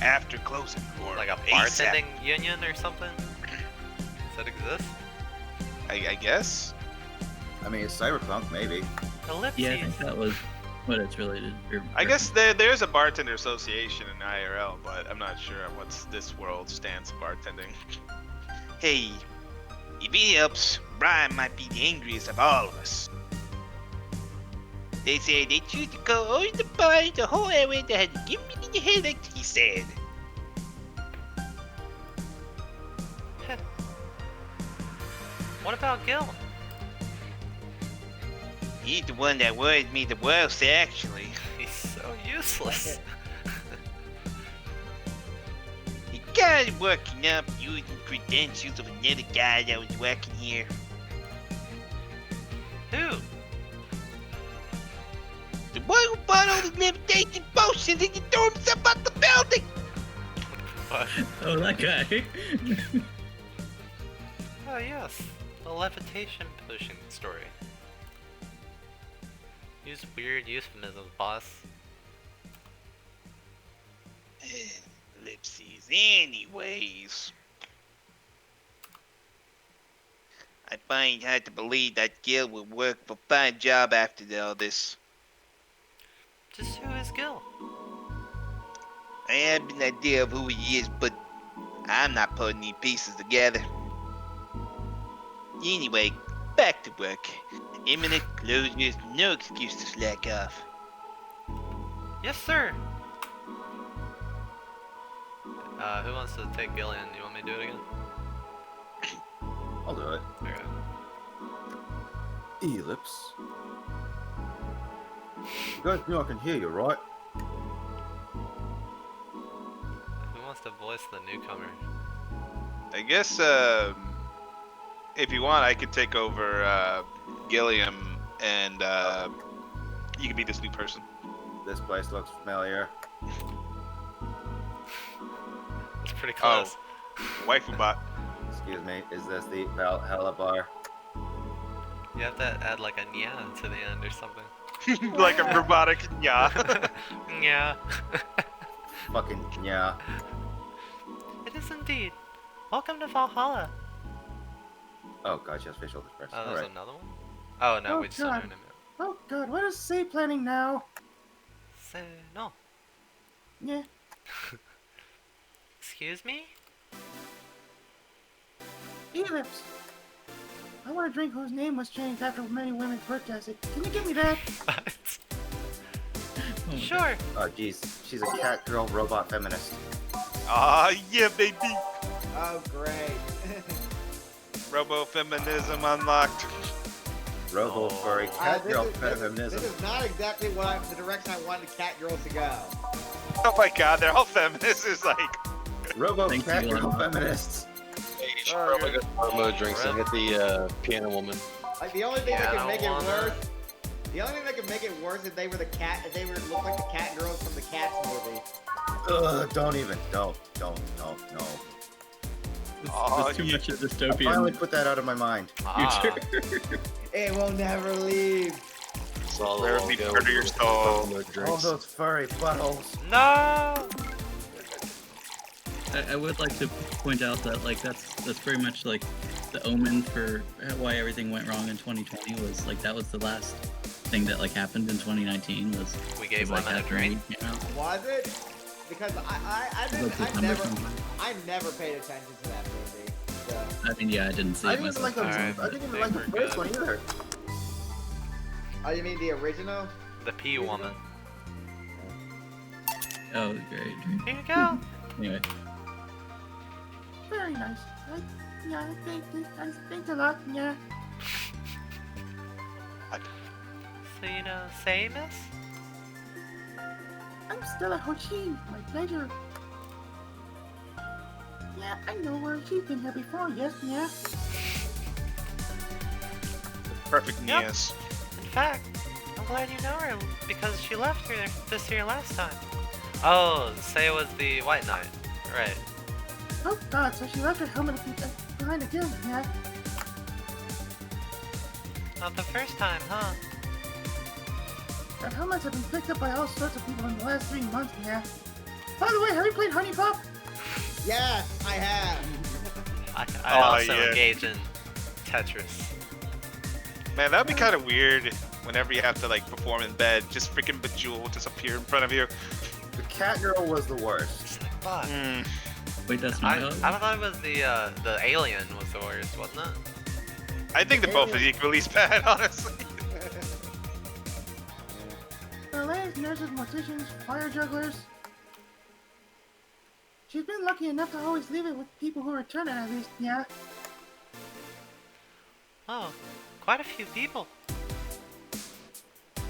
after closing or Like a ASAP. bartending union or something? Does that exist? I guess. I mean, it's Cyberpunk, maybe. Ellipses. Yeah, I think that was what it's related. I guess there's a bartender association in IRL, but I'm not sure what's this world stance of bartending. Hey, if it helps, Brian might be the angriest of all of us. They say they choose to close the bar in the whole area that had given me the headache, he said. What about Gil? He's the one that worries me the worst, actually. He's so useless. He got working up using credentials of another guy that was working here. Who? The one who bought all the levitation potions and he threw himself out the building! What? Oh, that guy. Oh yes, the levitation potion story. Use weird euphemisms, boss. Ellipses. Anyways. I find it hard to believe that Gil will work for a fine job after all this. Just who is Gil? I have an idea of who he is, but I'm not putting any pieces together. Anyway, back to work. Imminent closure is no excuse to slack off. Yes, sir. Who wants to take Gillian? You want me to do it again? I'll do it. Okay. Ellipse. You guys know I can hear you, right? Who wants to voice the newcomer? I guess if you want, I could take over Gilliam, and you can be this new person. This place looks familiar. It's pretty close. Waifu bot. Excuse me, is this the Valhalla bar? You have to add like a nya to the end or something. Like a robotic yeah. Yeah. Fucking yeah. It is indeed. Welcome to Valhalla. Oh god, she has facial expression. Oh, there's Alright. another one? Oh no, Oh, we just don't God. know him. Oh god, what is say planning now? So, no. Yeah. Excuse me? Ellipse. I want a drink whose name was changed after many women protested. Can you give me that? Oh my Sure. Oh jeez, she's a cat girl robot feminist. Ah, yeah, baby. Oh, great. Robo-feminism unlocked. Robo furry Uh, cat this girl is- this feminism. is not exactly the direction I wanted Cat Girl to go. Oh my god, they're all feminists. It's like, Robo Thank cat you, girl Lana. feminists. Hey, you should probably go to Romo drinks and hit the piano woman. Like the only thing that Yeah, can make I it wanna- worse. The only thing that could make it worse if they were the cat. If they were look like the cat girls from the Cats movie. Ugh, don't even. Don't, no. There's too much of I finally dystopian put that out of my mind. Ah, future. It will never leave. It's all Where all be go part of your with soul. Romo All drinks. those furry buttholes. no! I would like to point out that like that's pretty much like the omen for why everything went wrong in 2020 was like that was the last thing that like happened in 2019 was We gave like women a that drink. movie came out. Was it? Because It was, like, December sometime. I never paid attention to that movie. So. I mean, yeah, I didn't see I it didn't even myself. like the, Alright, I didn't even they like the were first good. one either. Oh, you mean the original? The pea woman. Oh, great. Here you go. Anyway, Very nice. I think a lot, yeah. So you know Samus? I'm still a Hoshin. My pleasure. Yeah, I know where she's been here before, yes, yeah. Perfect Yep. yes. In fact, I'm glad you know her because she left here this year last time. Oh, say it was the White Knight. Right. Oh god, so she left her helmet behind again, yeah. Not the first time, huh? Her helmets have been picked up by all sorts of people in the last 3 months, yeah. By the way, have you played Honey Pop? Yes, I have. I also yeah. engage in Tetris. Man, that'd be kind of weird whenever you have to like perform in bed. Just freaking Bejeweled just appear in front of you. The cat girl was the worst. Fuck. Wait, that's I not. thought it was the alien was the worst, wasn't it? I think they're both equally bad, honestly. Ladies, nurses, morticians, fire jugglers. She's been lucky enough to always leave it with people who return it at least, yeah. Oh, quite a few people.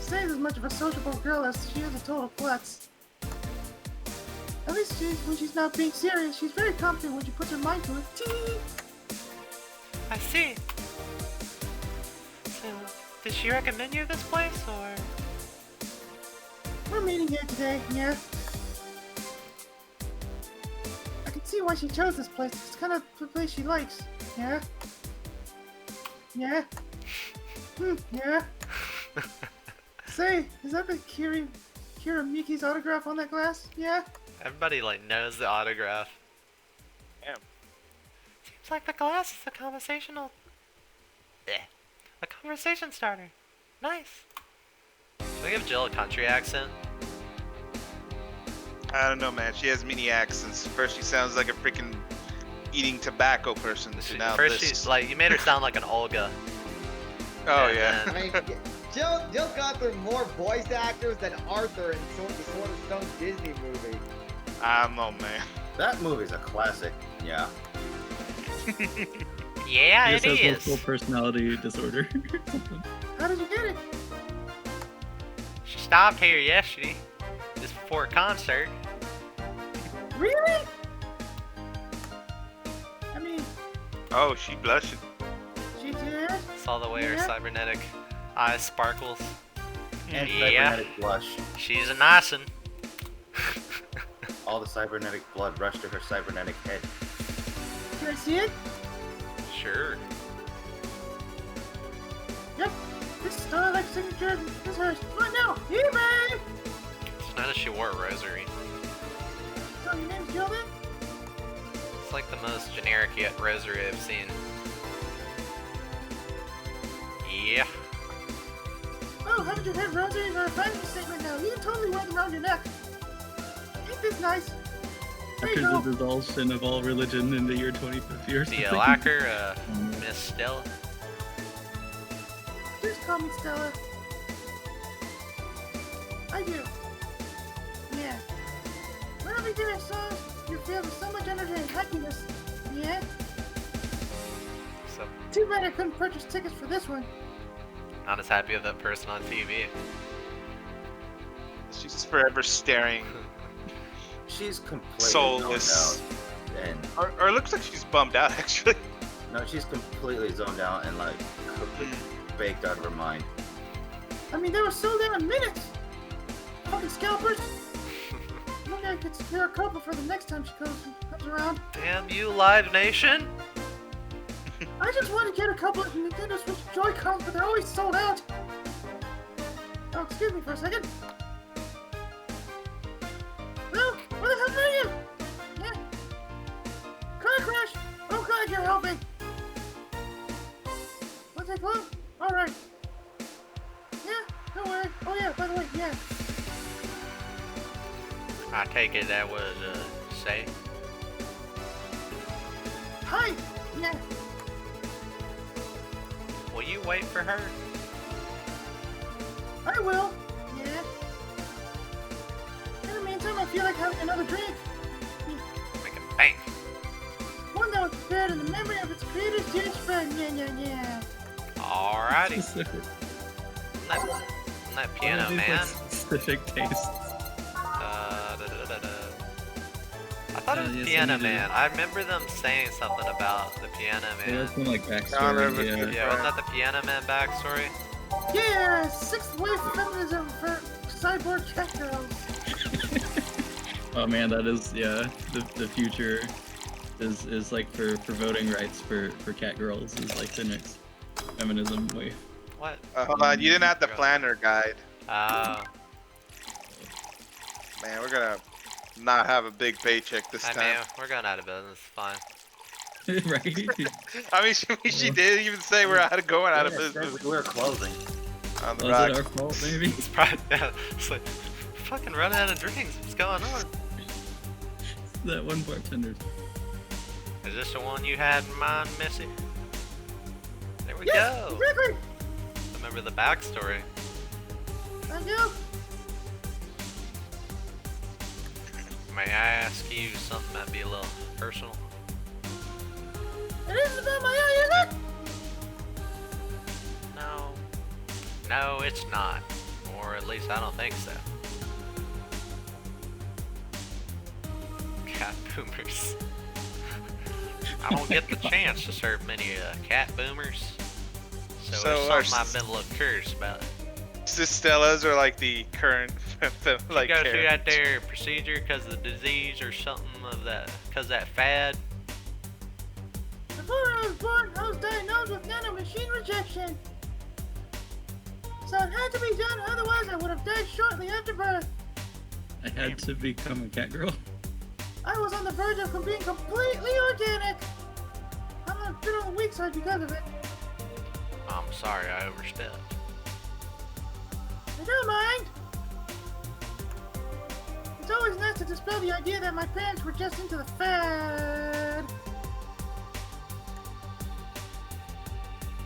Say's as much of a sociable girl as she is a total klutz. At least when she's not being serious, she's very confident when she puts her mind to it. Tee! I see. So, did she recommend you this place, or? We're meeting here today, yeah. I can see why she chose this place. It's kind of the place she likes, yeah. Yeah. Yeah. Say, is that the Kira Miki's autograph on that glass? Yeah. Everybody like knows the autograph. Damn. Seems like the glass is a conversational. A conversation starter. Nice. Should we give Jill a country accent? I don't know, man. She has many accents. First, she sounds like a freaking eating tobacco person. To now First, this. she's like, you made her sound like an Olga. Oh And yeah. I mean, Jill's gone through more voice actors than Arthur in the Sword of Stone Disney movie. I don't know, man. That movie's a classic. Yeah. Yeah, He it just has is. multiple personality disorder. How did you get it? She stopped here yesterday, just before a concert. Really? I mean, Oh, she blushing. she did? Saw the way her Yeah. cybernetic eyes sparkles. And Yeah. cybernetic blush. She's a nice one. All the cybernetic blood rushed to her cybernetic head. Can I see it? Sure. Yep. This Starlight signature is hers. Right now, eBay! It's not that she wore a rosary. So your name's Jill then? It's like the most generic yet rosary I've seen. Yeah. Oh, haven't you heard rosaries are a fashion statement now? You can totally wear them around your neck. Ain't this nice? There you After go. the dissolving of all religion in the year 2050 or Do you something. like her, Miss Stella? Just call me Stella. I do. Yeah. Whenever you do that song, you're filled with so much energy and happiness. Yeah? So, Too bad I couldn't purchase tickets for this one. not as happy with that person on TV. She's just forever staring. She's completely Soulless. zoned out. And Or it looks like she's bummed out, actually. no, she's completely zoned out and like completely baked out of her mind. I mean, they were sold out in minutes. Fucking scalpers. Maybe I could secure a couple for the next time she comes around. Damn you, Live Nation! I just want to get a couple of Nintendo Switch Joy-Cons, but they're always sold out. Oh, excuse me for a second. Well, where the hell are you? Yeah. Car crash. Oh God, you're helping. What's that close? All right. Yeah, don't worry. Oh yeah, by the way, yeah. I take it that was, safe. Hi. Yeah. Will you wait for her? I will. Yeah. In the meantime, I feel like having another drink. Make a bank. One that was prepared in the memory of its creator's dearest friend. Yeah, yeah, yeah. Alrighty. Specific. Isn't that Piano All these, Man? like, specific tastes. I thought it was yes, Piano I do. Man. I remember them saying something about the Piano Yeah, Man. that's some like Genre of backstory. a Yeah. good- Yeah, wasn't that the Piano Man backstory? Yeah, sixth wave feminism for cyborg cat girls. Oh man, that is the future is like for voting rights for cat girls is like the next feminism wave. What? Hold on, you didn't have the planner guide. Oh. Man, we're gonna not have a big paycheck this I time. mean, we're going out of business. Fine. Right? I mean, she did even say we're going out of Yeah, it said business. we're closing. On the Was rock. it our fault, maybe? It's probably, yeah, it's like, fucking running out of drinks. What's going on? That one bartender. Is this the one you had in mind, Missy? There we Yes, go. exactly. Remember the backstory. I do. May I ask you something that be a little personal? It isn't about my eye, is it? No. No, it's not. Or at least I don't think so. Cat boomers. I don't get the chance to serve many cat boomers. So So there's something I've been a little curious about. Sistellas are like the current, like, you go through that characters. there procedure because of the disease or something of that, because that fad. Before I was born, I was diagnosed with nanomachine rejection. So it had to be done, otherwise I would have died shortly after birth. I had to become a cat girl. I was on the verge of being completely organic. I'm a bit on the weak side because of it. I'm sorry I overstepped. I don't mind. It's always nice to dispel the idea that my parents were just into the fad.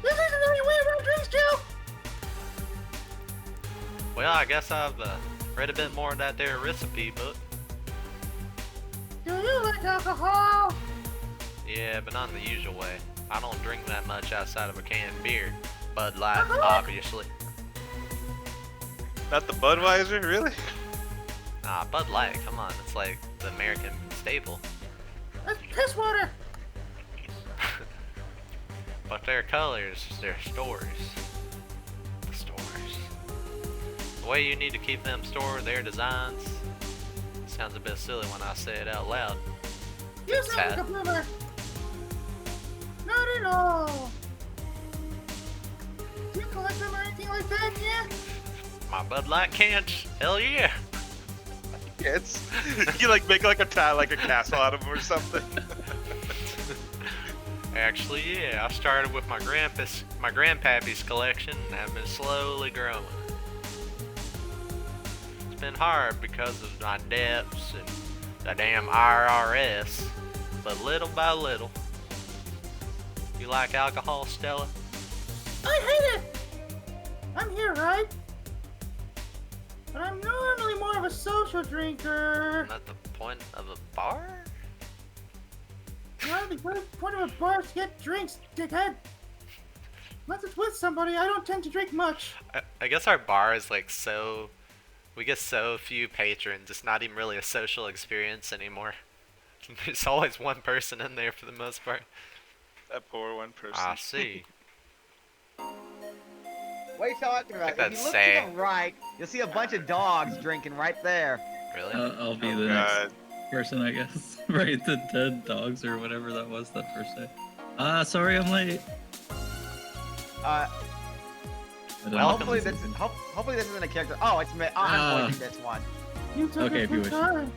This isn't any way around drinks, Joe. Well, I guess I've read a bit more of that there recipe book. Do you like alcohol? Yeah, but not in the usual way. I don't drink that much outside of a canned beer. Bud Light, Uh-huh. obviously. Not the Budweiser, really? Nah, Bud Light, come on. It's like the American staple. That's piss water. But their colors, their stories. The stories. The way you need to keep them stored, their designs. Sounds a bit silly when I say it out loud. You sound Sad. like a boomer. Not at all. Do you collect them or anything like that, yeah? My Bud Light cans, hell yeah. It's you like make like a castle out of them or something. Actually, yeah, I started with my grandpappy's collection and have been slowly growing. It's been hard because of my debts and the damn IRS, but little by little. You like alcohol, Stella? I hate it. I'm here, right? But I'm normally more of a social drinker. Not the point of a bar? Well, the point of a bar is to get drinks, dickhead. Unless it's with somebody, I don't tend to drink much. I guess our bar is like so... We get so few patrons, it's not even really a social experience anymore. There's always one person in there for the most part. That poor one person. I see. What are you talking about? Like If you that look say- to the right, you'll see a bunch of dogs drinking right there. Really? I'll be Oh, the next God. person, I guess. Right, the dead dogs or whatever that was that first day. Sorry I'm late. I don't know. Hopefully this isn't a character. Oh, it's me. I'm voicing this one. You took Okay, a if you good wish. time.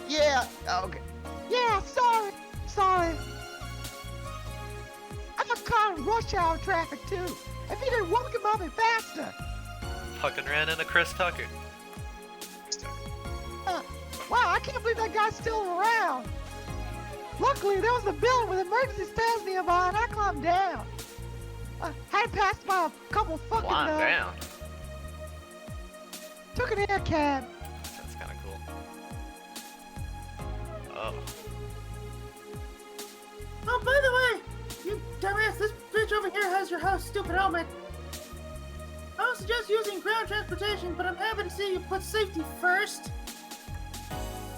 Yeah. Okay. Yeah, sorry. I got caught in rush hour traffic too. If you didn't walk him up and faster. Fucking ran into Chris Tucker. Wow, I can't believe that guy's still around. Luckily, there was a building with emergency stairs nearby, and I climbed down. I had passed by a couple fucking. Flying down. Took an air cab. That's kind of cool. Oh. Oh, by the way, you dumbass, this bitch over here has your house stupid helmet. I don't suggest using ground transportation, but I'm happy to see you put safety first.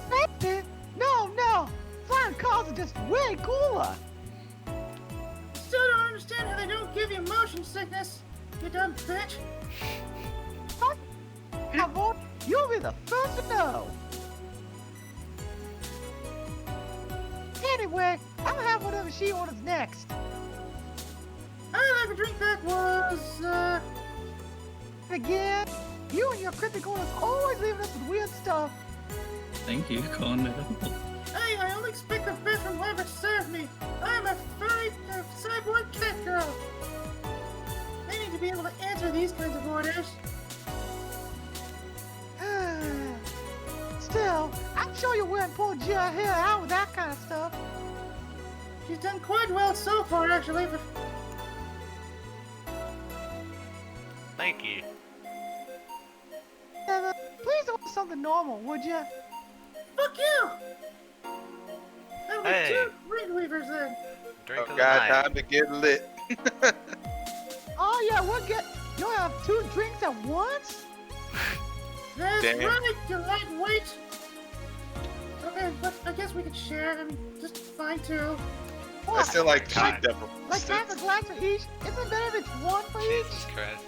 Safety? No. Flying cars are just way cooler. Still don't understand how they don't give you motion sickness, you dumb bitch. What? Cowboy, you'll be the first to know. Anyway, I'm gonna have whatever she orders next. I like a drink that was, again? You and your critical is always leaving us with weird stuff. Thank you, calling it out. Hey, I only expect the best from whoever served me. I'm a furry cyborg cat girl. I need to be able to answer these kinds of orders. Still, I'm sure you wouldn't pull Gia hair out with that kind of stuff. She's done quite well so far, actually, but Thank you. Please don't do something normal, would you? fuck you! That'll be Hey. 2 ring weavers then. Drink Oh of the god, night. time to get lit. Oh yeah, you'll have 2 drinks at once? That's Damn. right, you lightweight. Okay, but I guess we could share. I mean, just fine too. I What? still like cheap God. devil. Like half a glass for each? Isn't it better if it's 1 for Jesus each? Christ.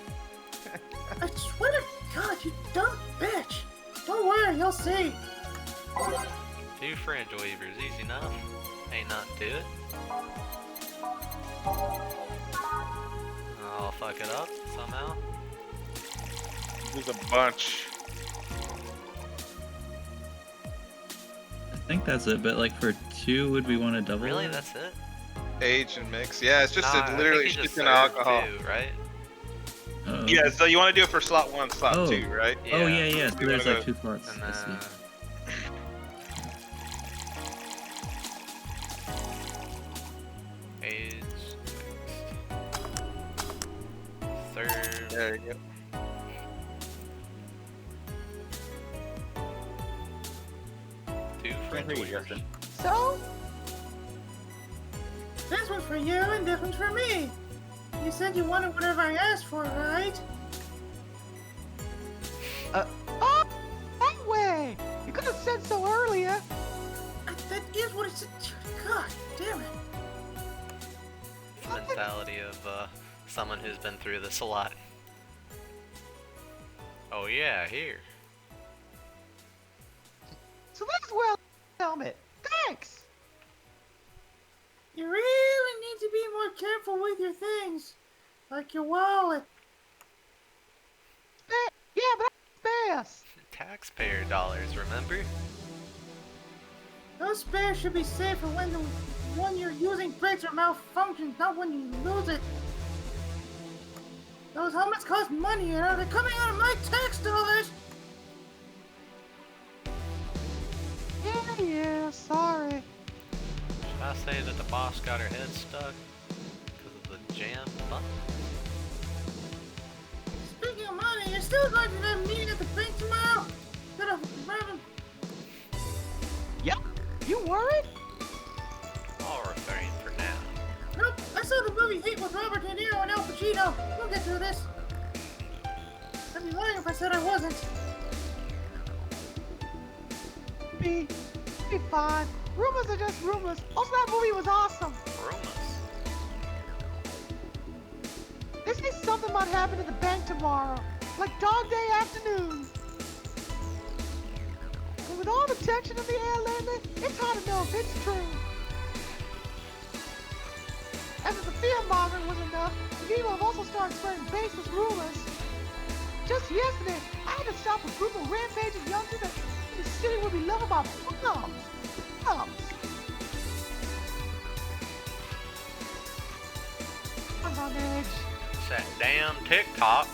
I swear to God, you dumb bitch. Don't worry, you'll see. 2 Fringe Weavers, easy enough. Ain't nothing to it. I'll fuck it up somehow. There's a bunch. I think that's it, but like for 2, would we want to double Really? it? That's it? Age and mix. Yeah, it's just Nah, I literally think you just shits in served alcohol. 2, right? Oh. Yeah, so you want to do it for slot 1, slot Oh. 2, right? Oh, yeah, so You there's wanna like go- 2 slots. And I see. Age mixed. Serve. There you go. Two Fringe hear you, Weavers. Justin. So? This one's for you and this one's for me. You said you wanted whatever I asked for, right? Oh, that way! You could have said so earlier. That is what it said. God damn it. The mentality of someone who's been through this a lot. Oh yeah, here. So that's well helmet. Thanks! You really need to be more careful with your things. Like your wallet. Yeah, but I'm fast. Taxpayer dollars, remember? Those spares should be safe for when the one you're using breaks or malfunctions, not when you lose it. Those helmets cost money, you know? They're coming out of my tax dollars! Yeah, sorry. Should I say that the boss got her head stuck because of the jam button? Speaking of money, you're still going to that meeting at the bank tomorrow? Yep. You worried? I'll refrain for now. Nope, I saw the movie Heat with Robert De Niro and Al Pacino. We'll get through this. I'd be lying if I said I wasn't. Be fine. Rumors are just rumors. Also, that movie was awesome. Rumors. They say something might happen at the bank tomorrow, like Dog Day afternoon. And with all the tension in the air lately, it's hard to know if it's true. As if the fear-mongering was enough, the people have also started spreading baseless rumors. Just yesterday, I had to stop a group of rampaging youngsters that the city would be loved by bums. Bums. I'm on edge. It's that damn TikTok.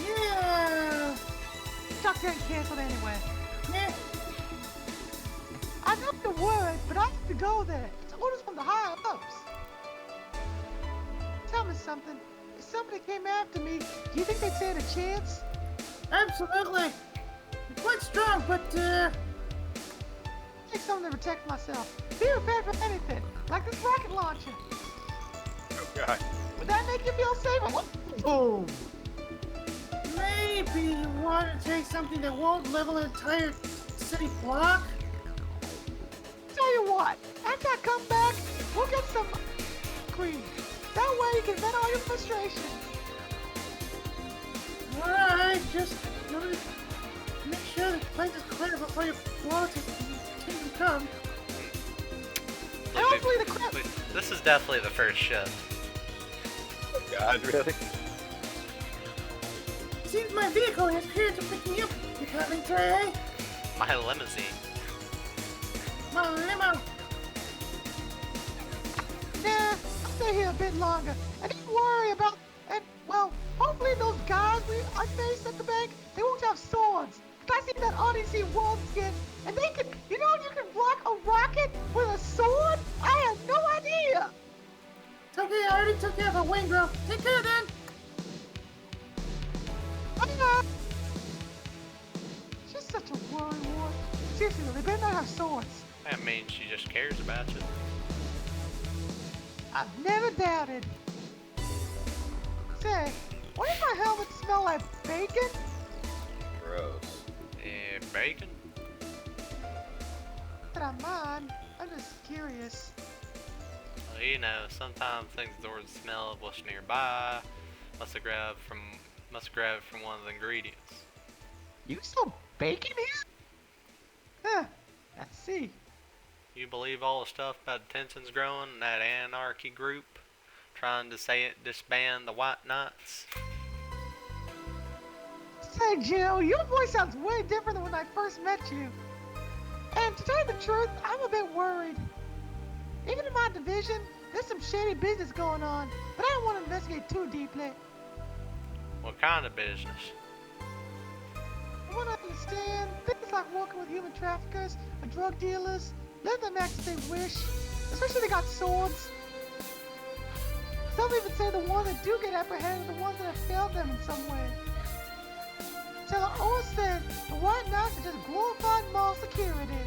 Yeah. Talk getting canceled anyway. Yeah. I know the word, but I have to go there. It's orders from the higher ups. Tell me something. If somebody came after me, do you think they'd stand a chance? Absolutely. I'm quite strong, but Take something to protect myself. Be prepared for anything, like this rocket launcher. Oh god. Would that make you feel safer? Boom. maybe you want to take something that won't level an entire city block? Tell you what, after I come back, we'll get some cream. That way you can vent all your frustration. Alright, just make sure the place is clear before you blow to Kingdom Come. And hopefully the crap. This is definitely the first shift. God, really? Seems my vehicle is here to pick me up. You coming, Trey? My limousine. My limo. Nah, I'll stay here a bit longer. And don't worry about. And well, hopefully those guys I faced at the bank, they won't have swords. I see that Odyssey wolf skin, and they can. You know, you can block a rocket with a sword. I had no idea. It's okay. I already took care of a wing girl. Take care then. She's such a worrywart. Seriously, they better not have swords. That means she just cares about you. I've never doubted. Say, why does my helmet smell like bacon? Gross. Bacon? But I mind. I'm just curious. Well, you know, sometimes things don't smell of what's nearby. Must have grabbed from one of the ingredients. You sell bacon here? Huh. Let's see. You believe all the stuff about the tensions growing in that anarchy group? Trying to disband the White Knights? Say, Jill, your voice sounds way different than when I first met you. And to tell you the truth, I'm a bit worried. Even in my division, there's some shady business going on, but I don't want to investigate too deeply. What kind of business? From what I understand, things like working with human traffickers or drug dealers, let them act as they wish, especially if they got swords. Some even say the ones that do get apprehended are the ones that have failed them in some way. Taylor always says the White Knights are just glorified mall security.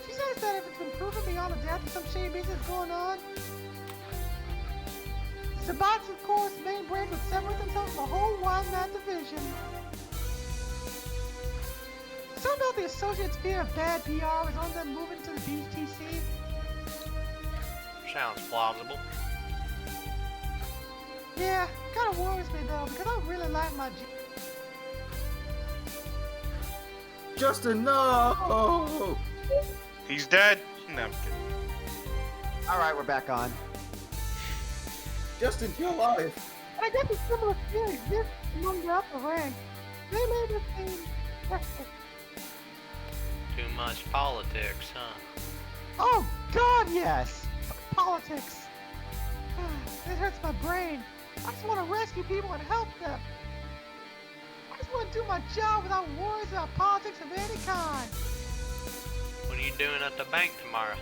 She says that if it's been proven beyond a doubt that some shady business is going on, Sabat's, of course, main brand would separate themselves from the whole White Knight division. Some know the Associates' fear of bad PR is on them moving to the BTC. Sounds plausible. Yeah, kinda worries me though, because I really like my Justin, no! He's dead. No, I'm kidding. Alright, we're back on. Justin, you're alive. And I guess a similar fear exists among the upper ranks. They may be seen desperate. Too much politics, huh? Oh, God, yes! Politics. It hurts my brain. I just want to rescue people and help them. I just want to do my job without worries about politics of any kind. What are you doing at the bank tomorrow?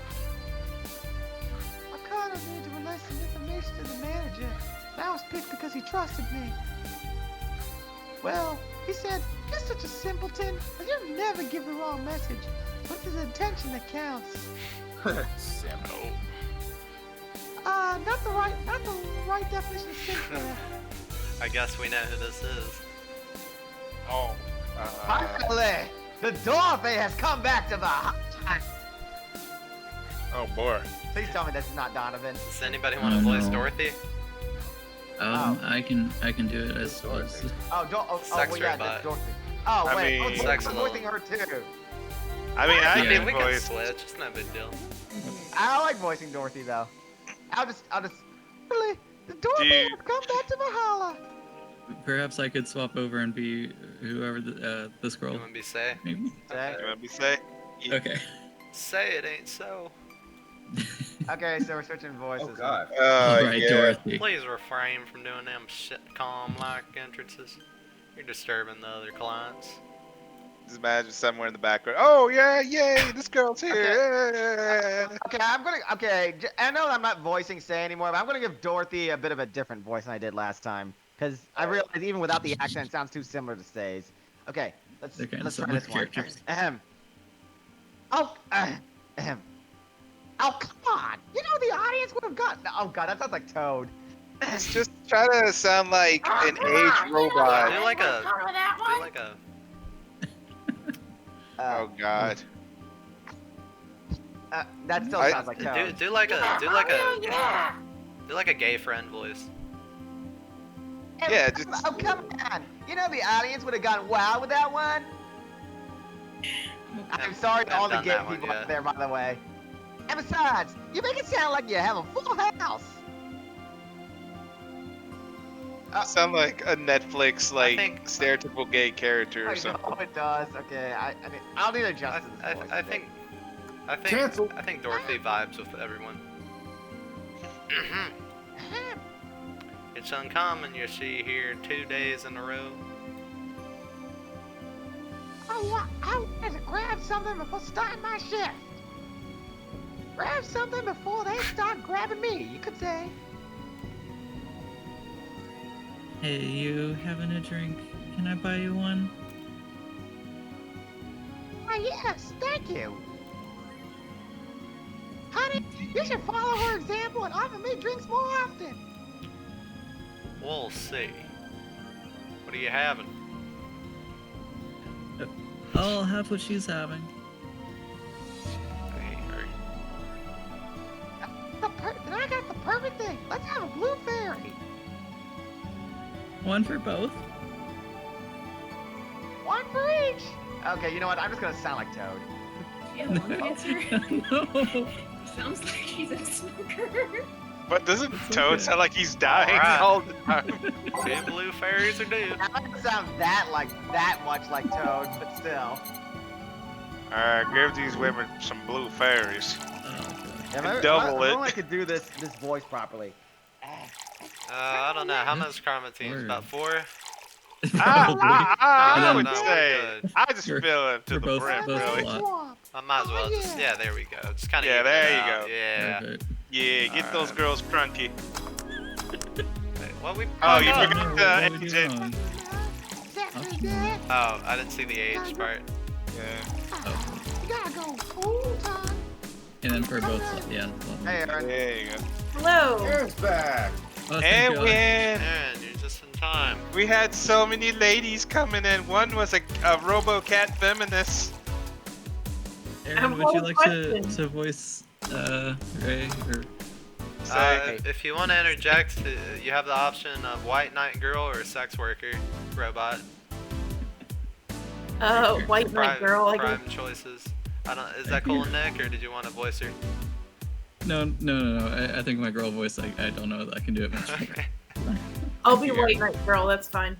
I kind of need to relay some information to the manager. And I was picked because he trusted me. Well, he said, you're such a simpleton, and you'll never give the wrong message. But it's his intention that counts. Simple. Not the right definition of simple. I guess we know who this is. Oh. Finally! The Dorothy has come back to the hotline! Oh boy. Please tell me this is not Donovan. Does anybody want to voice no. Dorothy? I can do it as Sex well, yeah, robot. that's Dorothy. Oh, I wait, mean- Sex I'm voicing her too. I mean, I I mean, can we can voice. switch. It's no big deal. I like voicing Dorothy though. I'll just. Really, the Dorothy Dude. has come back to Valhalla. Perhaps I could swap over and be whoever this girl. You want to be say? Maybe. Say. You want me to say? Yeah. Okay. Say it ain't so. Okay, so we're switching voices. Oh god. All right, yeah. Dorothy. Please refrain from doing them sitcom-like entrances. You're disturbing the other clients. Just imagine somewhere in the background. Oh yeah, yay! This girl's here. Yeah. Okay, I know I'm not voicing Say anymore, but I'm gonna give Dorothy a bit of a different voice than I did last time. Because I realized even without the accent, it sounds too similar to Say's. Okay, let's Okay, try so this with one. characters. Oh, oh, come on! You know the audience would have gotten. Oh god, that sounds like Toad. Let's just try to sound like an age robot. Do like a. Cover that Do one. like a. Oh god. That still I- sounds like Toad. Do like a. Do like a. Yeah. Do like a gay friend voice. Yeah, just. Oh come on! You know the audience would have gone wild with that one. I'm sorry to I've all the done gay that one, people yeah. out there, by the way. And besides, you make it sound like you have a full house. Sound like a Netflix like think- stereotypical gay character or I something. know it does. Okay, I'll need to adjust this voice. I think Cancel. I think Dorothy vibes with everyone. It's uncommon you see here 2 days in a row. I wanted to grab something before starting my shift. Grab something before they start grabbing me, you could say. Hey, you having a drink? Can I buy you one? Why, yes, thank you. Honey, you should follow her example and offer me drinks more often. We'll see. What are you having? I'll have what she's having. Hey, hurry. Then I got the perfect thing. Let's have a blue fairy. One for both. One for each. Okay, you know what? I'm just gonna sound like Toad. Yeah, lung cancer. No. Sounds like he's a smoker. But doesn't It's Toad okay. sound like he's dying Alright. all the time? Two blue fairies are dead. I don't sound that much like Toad, but still. Alright, give these women some blue fairies. Yeah, Double if it. only I could do this voice properly. I don't know. How much karma teams? Word. About 4? I No, would no, say, we're good. I just You're- fill it to you're the both- brim, both really. a lot. Swamp. I might as well Oh, just. yeah. Yeah, there we go. Just kind of. Yeah, there you go. Yeah. Perfect. Yeah, get those Alright. girls crunky. Wait, what we? Oh, you no. forgot What the do we do engine. wrong? Oh, I didn't see the age part. Yeah. You gotta go full time. And then for both, yeah. Hey, Aaron. There you go. Hello. Aaron's back. Oh, thank And God. win! Aaron, you're just in time. We had so many ladies coming in. One was a RoboCat feminist. Aaron, would you like to voice Ray or If you want to interject, you have the option of white knight girl or sex worker robot. White knight girl, I guess. Prime choices. I don't. Is that cool, Nick, or did you want to voice her? No. I think my girl voice, I don't know that I can do it much better. Okay. I'll be white knight girl, that's fine.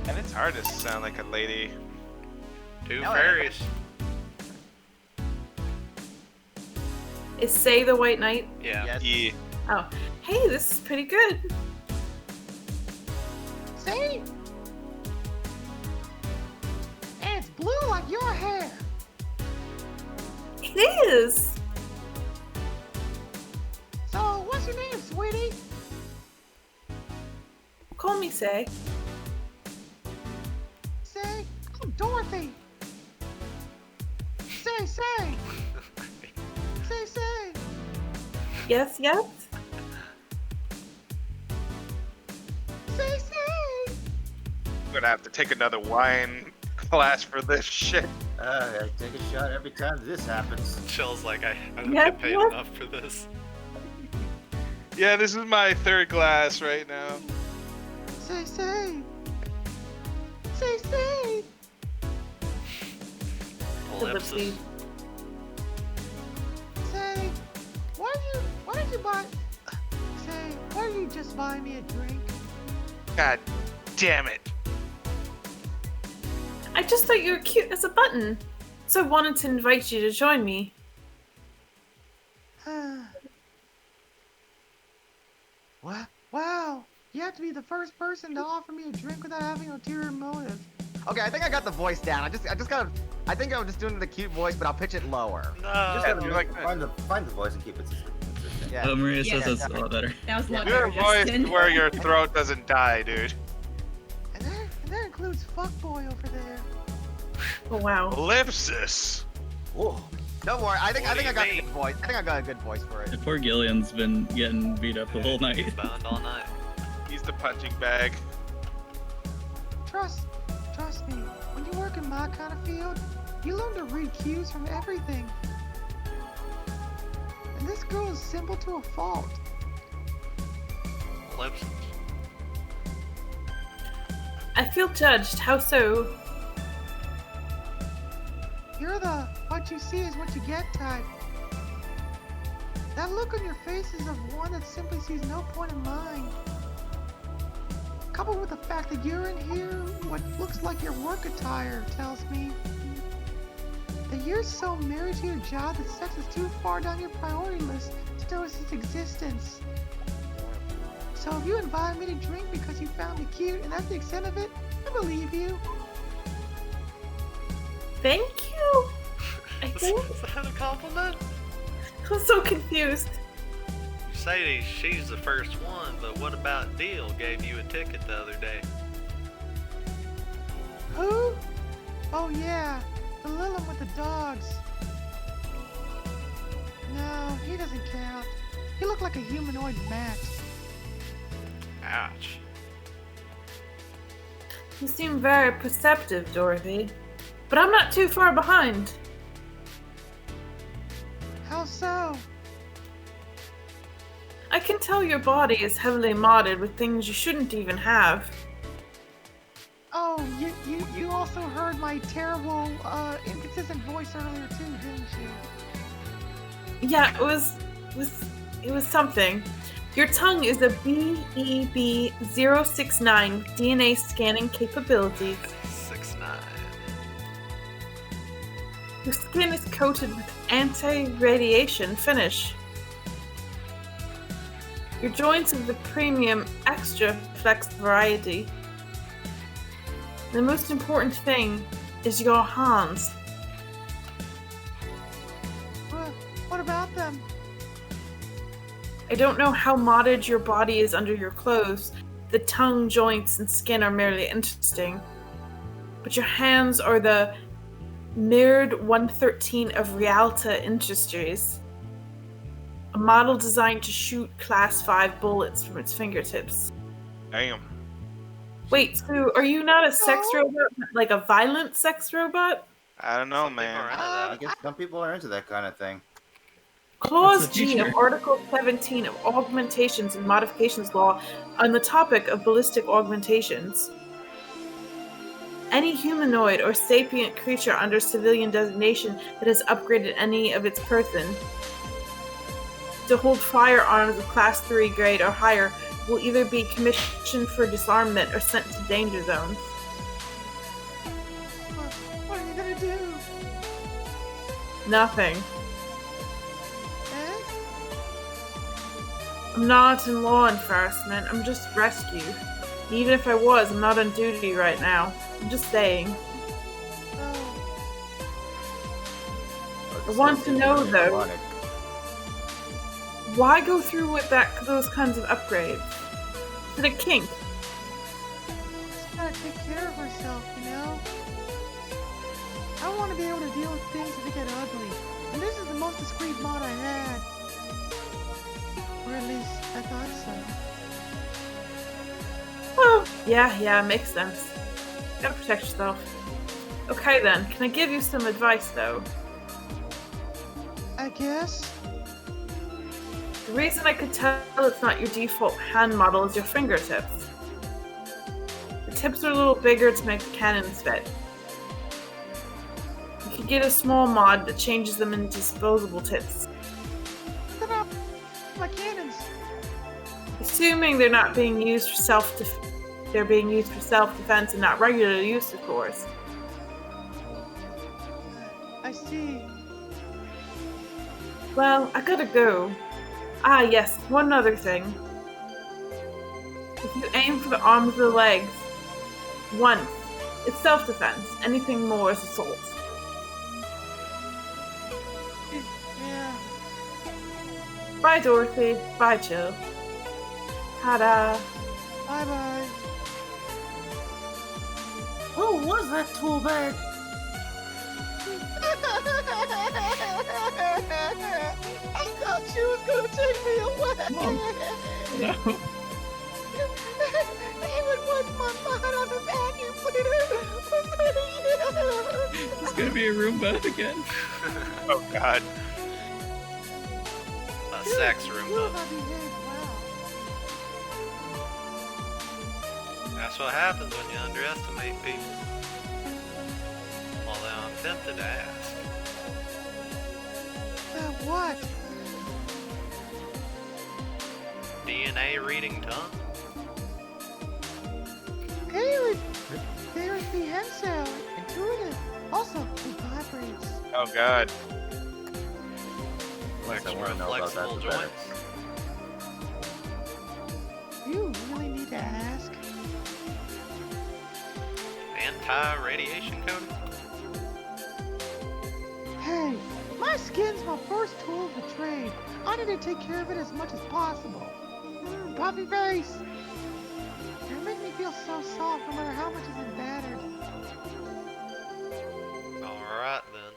And it's hard to sound like a lady. Two No, fairies. Is Say the white knight? Yeah. Yes. Yeah. Oh. Hey, this is pretty good. See? And it's blue like your hair. It is. So, what's your name, sweetie? Call me Say. Say, I'm Dorothy. Say. Say. Yes, yes. Say. I'm gonna have to take another wine class for this shit. I take a shot every time this happens. Chill's like I don't Yeah, get paid yeah. enough for this. Yeah, this is my third glass right now. Say. Say. Ellipsis. Say, why did you buy? Say, why did you just buy me a drink? God damn it. I just thought you were cute as a button, so I wanted to invite you to join me. What? Wow, you have to be the first person to offer me a drink without having an ulterior motive. Okay, I think I got the voice down. I just gotta. I think I'm just doing the cute voice, but I'll pitch it lower. No. Yeah, you're like find the voice and keep it consistent. Yeah. Oh, Maria says Yeah. that's a lot better. That was a lot your better, voice Justin. where your throat doesn't die, dude. And that includes fuckboy over there. Oh, wow. Ellipsis. Whoa. Don't worry. I think What I do you got a mean? good voice. I think I got a good voice for it. The poor Gillian's been getting beat up the whole night. He's boned all night. He's the punching bag. Trust me. When you work in my kind of field, you learn to read cues from everything. And this girl is simple to a fault. Ellipsis. I feel judged. How so? You're the what you see is what you get type. That look on your face is of one that simply sees no point in lying. coupled with the fact that you're in here, what looks like your work attire tells me that you're so married to your job that sex is too far down your priority list to notice its existence. So if you invite me to drink because you found me cute and that's the extent of it, I believe you. Thank you. I Is think that a compliment? I'm so confused. Sadie, she's the first one, but what about Deal gave you a ticket the other day? Who? Oh yeah, the little one with the dogs. No, he doesn't count. He looked like a humanoid mat. Ouch. You seem very perceptive, Dorothy. But I'm not too far behind. How so? I can tell your body is heavily modded with things you shouldn't even have. Oh, you also heard my terrible, inconsistent voice earlier too, didn't you? Yeah, it was something. Your tongue is a BEB069 DNA scanning capabilities. 6'9". Your skin is coated with anti-radiation finish. Your joints are the premium extra flex variety. The most important thing is your hands. What about them? I don't know how modded your body is under your clothes. The tongue, joints, and skin are merely interesting. But your hands are the mirrored 113 of Rialta Industries. A model designed to shoot Class 5 bullets from its fingertips. Damn. Wait, so are you not a sex robot, but like a violent sex robot? I don't know, man. I guess some people are into that kind of thing. Clause That's the G of feature. Article 17 of Augmentations and Modifications Law on the topic of ballistic augmentations. Any humanoid or sapient creature under civilian designation that has upgraded any of its person to hold firearms of Class 3 grade or higher will either be commissioned for disarmament or sent to danger zones. What are you gonna do? Nothing. Eh? I'm not in law enforcement, I'm just rescue. Even if I was, I'm not on duty right now. I'm just saying. I want to know though, why go through with those kinds of upgrades? Is it a kink? She's gotta take care of herself, you know? I want to be able to deal with things if they get ugly. And this is the most discreet mod I had. Or at least, I thought so. Oh, yeah, makes sense. Gotta protect yourself. Okay then, can I give you some advice though? I guess. The reason I could tell it's not your default hand model is your fingertips. The tips are a little bigger to make the cannons fit. You could get a small mod that changes them into disposable tips. What about my cannons? Assuming they're not being used for self-defense and not regular use, of course. I see. Well, I gotta go. Ah, yes, one other thing. If you aim for the arms or the legs, once, it's self-defense. Anything more is assault. Yeah. Bye, Dorothy. Bye, Jill. Ta-da. Bye-bye. Who was that tool bag? I thought she was gonna take me away. No. Even with my butt on the vacuum cleaner. It's gonna be a Roomba again. Oh God. A sex room, You though. have behaved well. That's what happens when you underestimate people. Although I'm tempted to ask. What? DNA reading tongue? Hey, there is the hand cell. Intuitive. Also, it vibrates. Oh God. Less I Extra want to know about that, flexible the better. joints. You really need to ask. Anti-radiation coating? Hey, my skin's my first tool of the trade. I need to take care of it as much as possible. Puffy face. You make me feel so soft no matter how much it's been battered. Alright then.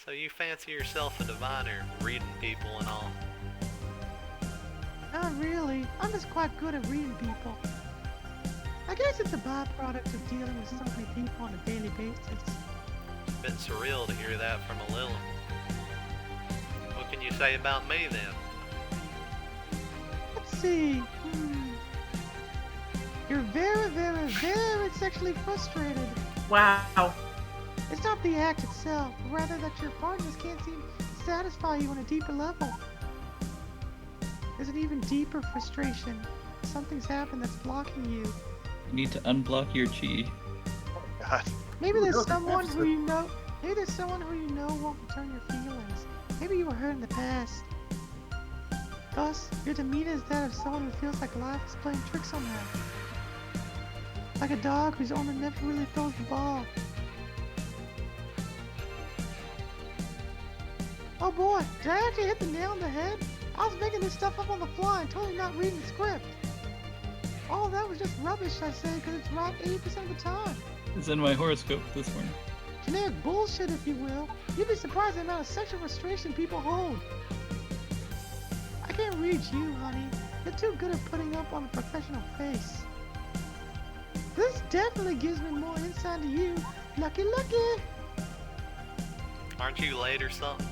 So you fancy yourself a diviner, reading people and all? Not really. I'm just quite good at reading people. I guess it's a byproduct of dealing with so many people on a daily basis. Bit surreal to hear that from a Lilith. What can you say about me then? Let's see. You're very, very, very sexually frustrated. Wow. It's not the act itself, but rather that your partners can't seem to satisfy you on a deeper level. There's an even deeper frustration. Something's happened that's blocking you. You need to unblock your chi. God. Maybe there's someone who you know. Maybe there's someone who you know won't return your feelings. Maybe you were hurt in the past. Thus, your demeanor is that of someone who feels like life is playing tricks on them. Like a dog whose owner never really throws the ball. Oh boy, did I actually hit the nail on the head? I was making this stuff up on the fly and totally not reading the script. All of that was just rubbish, I say, because it's right 80% of the time. It's in my horoscope this morning. Generic bullshit, if you will. You'd be surprised at the amount of sexual frustration people hold. I can't read you, honey. You're too good at putting up on a professional face. This definitely gives me more insight to you. Lucky, lucky! Aren't you late or something?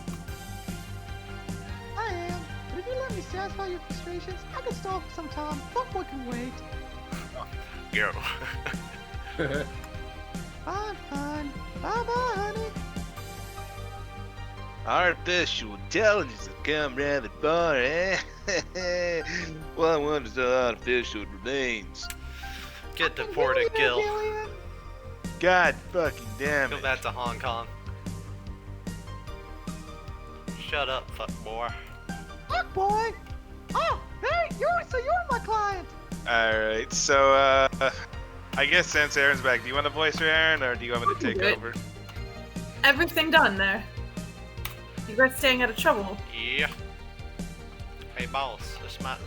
I am. But if you let me satisfy your frustrations, I can stall for some time. Fuckboy can wait. Girl. Fine, fine. Bye-bye, honey. Artificial intelligence has come rather far, eh? Well, I wonder so artificial it remains. Get deported, Gil. God fucking damn Go it. back to Hong Kong. Shut up, fuck boy. Fuck boy! Oh, hey, you're my client! Alright, so, I guess since Aaron's back, do you want to voice her, Aaron, or do you want me to take do it. over? Everything done there. You guys staying out of trouble? Yeah. Hey boss, this might...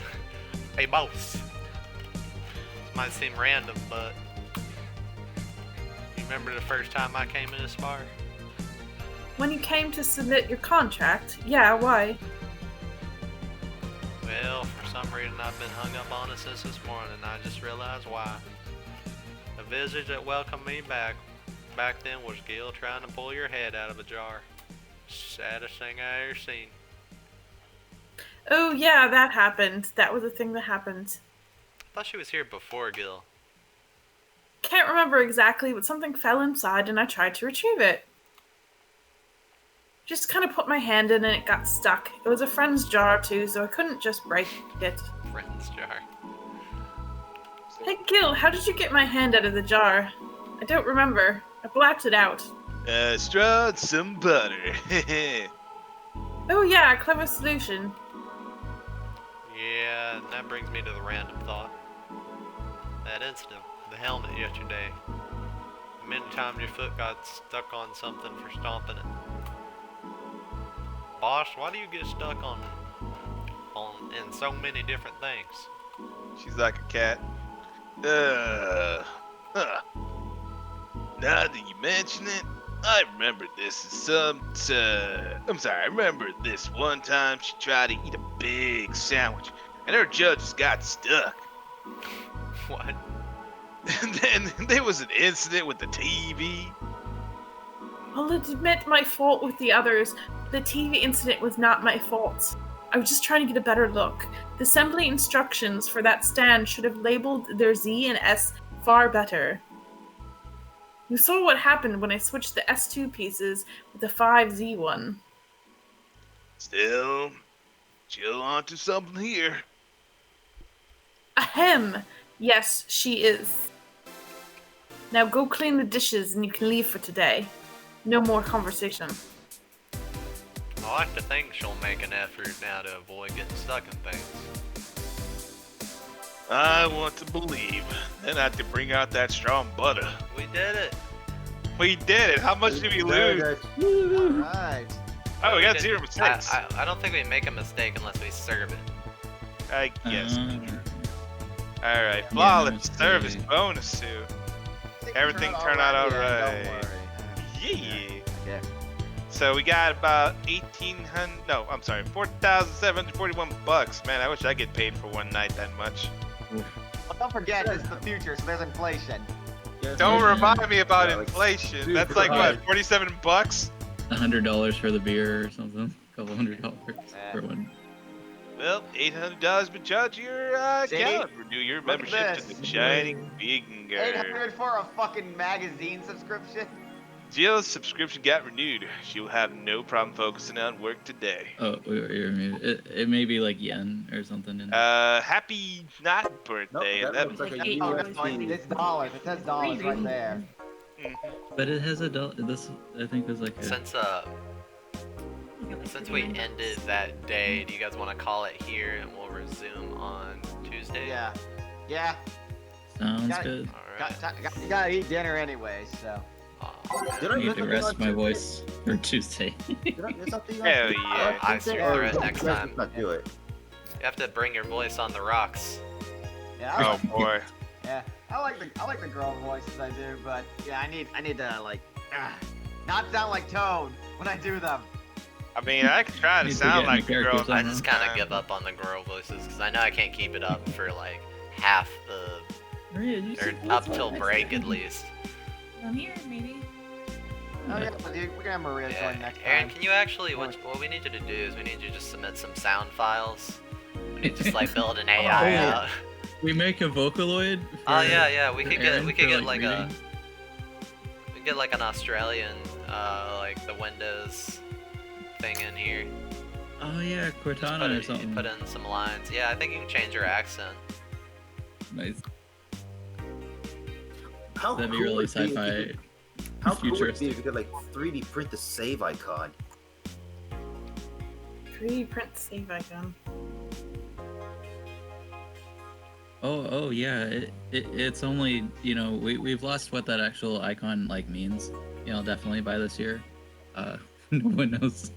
Hey boss. This might seem random, but... You remember the first time I came in this bar? When you came to submit your contract, yeah, why? Well, for some reason I've been hung up on it since this morning, and I just realized why. The visage that welcomed me back then was Gil trying to pull your head out of a jar. Saddest thing I ever seen. Oh yeah, that happened. That was a thing that happened. I thought she was here before Gil. Can't remember exactly, but something fell inside and I tried to retrieve it. Just kind of put my hand in and it got stuck. It was a friend's jar too, so I couldn't just break it. Friend's jar. Hey Gil, how did you get my hand out of the jar? I don't remember. I blacked it out. Straw and some butter. Oh yeah, clever solution. Yeah, and that brings me to the random thought. That incident, the helmet yesterday. Many times your foot got stuck on something for stomping it. Boss, why do you get stuck in so many different things? She's like a cat. Now that you mention it, I remember this is I remember this one time she tried to eat a big sandwich, and her jaw just got stuck. What? And then there was an incident with the TV. I'll admit my fault with the others. The TV incident was not my fault. I was just trying to get a better look. The assembly instructions for that stand should have labeled their Z and S far better. You saw what happened when I switched the S2 pieces with the 5Z one. Still, chill onto something here. Ahem! Yes, she is. Now go clean the dishes and you can leave for today. No more conversation. I like to think she'll make an effort now to avoid getting stuck in things. I want to believe. Then I have to bring out that strong butter. We did it. We did it. How much did we lose? Alright. Oh, we got did- 0 mistakes. I don't think we make a mistake unless we serve it. I guess. Uh, Alright, Yeah, flawless no service mistake. bonus too. Everything turned out alright. Don't worry. Yeah. Yeah. So we got about 1,800. No, I'm sorry, 4,741 bucks. Man, I wish I get paid for one night that much. Well, don't forget, this is the future, so there's inflation. Don't Yeah. remind me about Yeah, like, inflation. dude, That's like alright. what, 47 bucks? $100 for the beer or something. $200 for one. Well, $800 but charge your See? account. Renew your Look at membership to this. the Shining Finger. 800 for a fucking magazine subscription? Jill's subscription got renewed. She will have no problem focusing on work today. Oh, you're muted. It may be like yen or something. In Happy not birthday. Nope, that looks like a Like Oh, USD. no, it's dollars. It says dollars right there. but it has a dollar. This I think is like a. Since we ended that day, do you guys want to call it here and we'll resume on Tuesday? Yeah. Yeah. Sounds Got it. good. Alright. You gotta eat dinner anyway, so. Did I I need miss to something rest on my Tuesday? voice for Tuesday. Did I miss something on Hell Tuesday? yeah. I see Oh, the rest no, next let's time. not do it. You have to bring your voice on the rocks. Yeah, I Oh boy. yeah. I like the girl voices I do, but yeah, I need to like not sound like Toad when I do them. I mean, I can try to Need to sound get like in a character girl. somehow. I just kind of give up on the girl voices because I know I can't keep it up for like half the, Maria, you or said up that's till what I break said. at least. I'm here, maybe. Oh yeah, dude, we're gonna have Maria Yeah. join next Aaron, time. can you actually, what we need you to do is we need you to just submit some sound files. We need to just like build an AI yeah. out. We make a Vocaloid. Oh for- yeah, we for could Aaron get for, like a, reading. we could get like an Australian like the Windows thing in here. Oh yeah, Just Cortana or something. put in some lines. Yeah, I think you can change your accent. Nice. How That'd be cool really would it be if you sci-fi. could- How cool would it be futuristic. if you could like 3D print the save icon? 3D print save icon. Oh yeah. It's only we've lost what that actual icon like means. Definitely by this year. No one knows.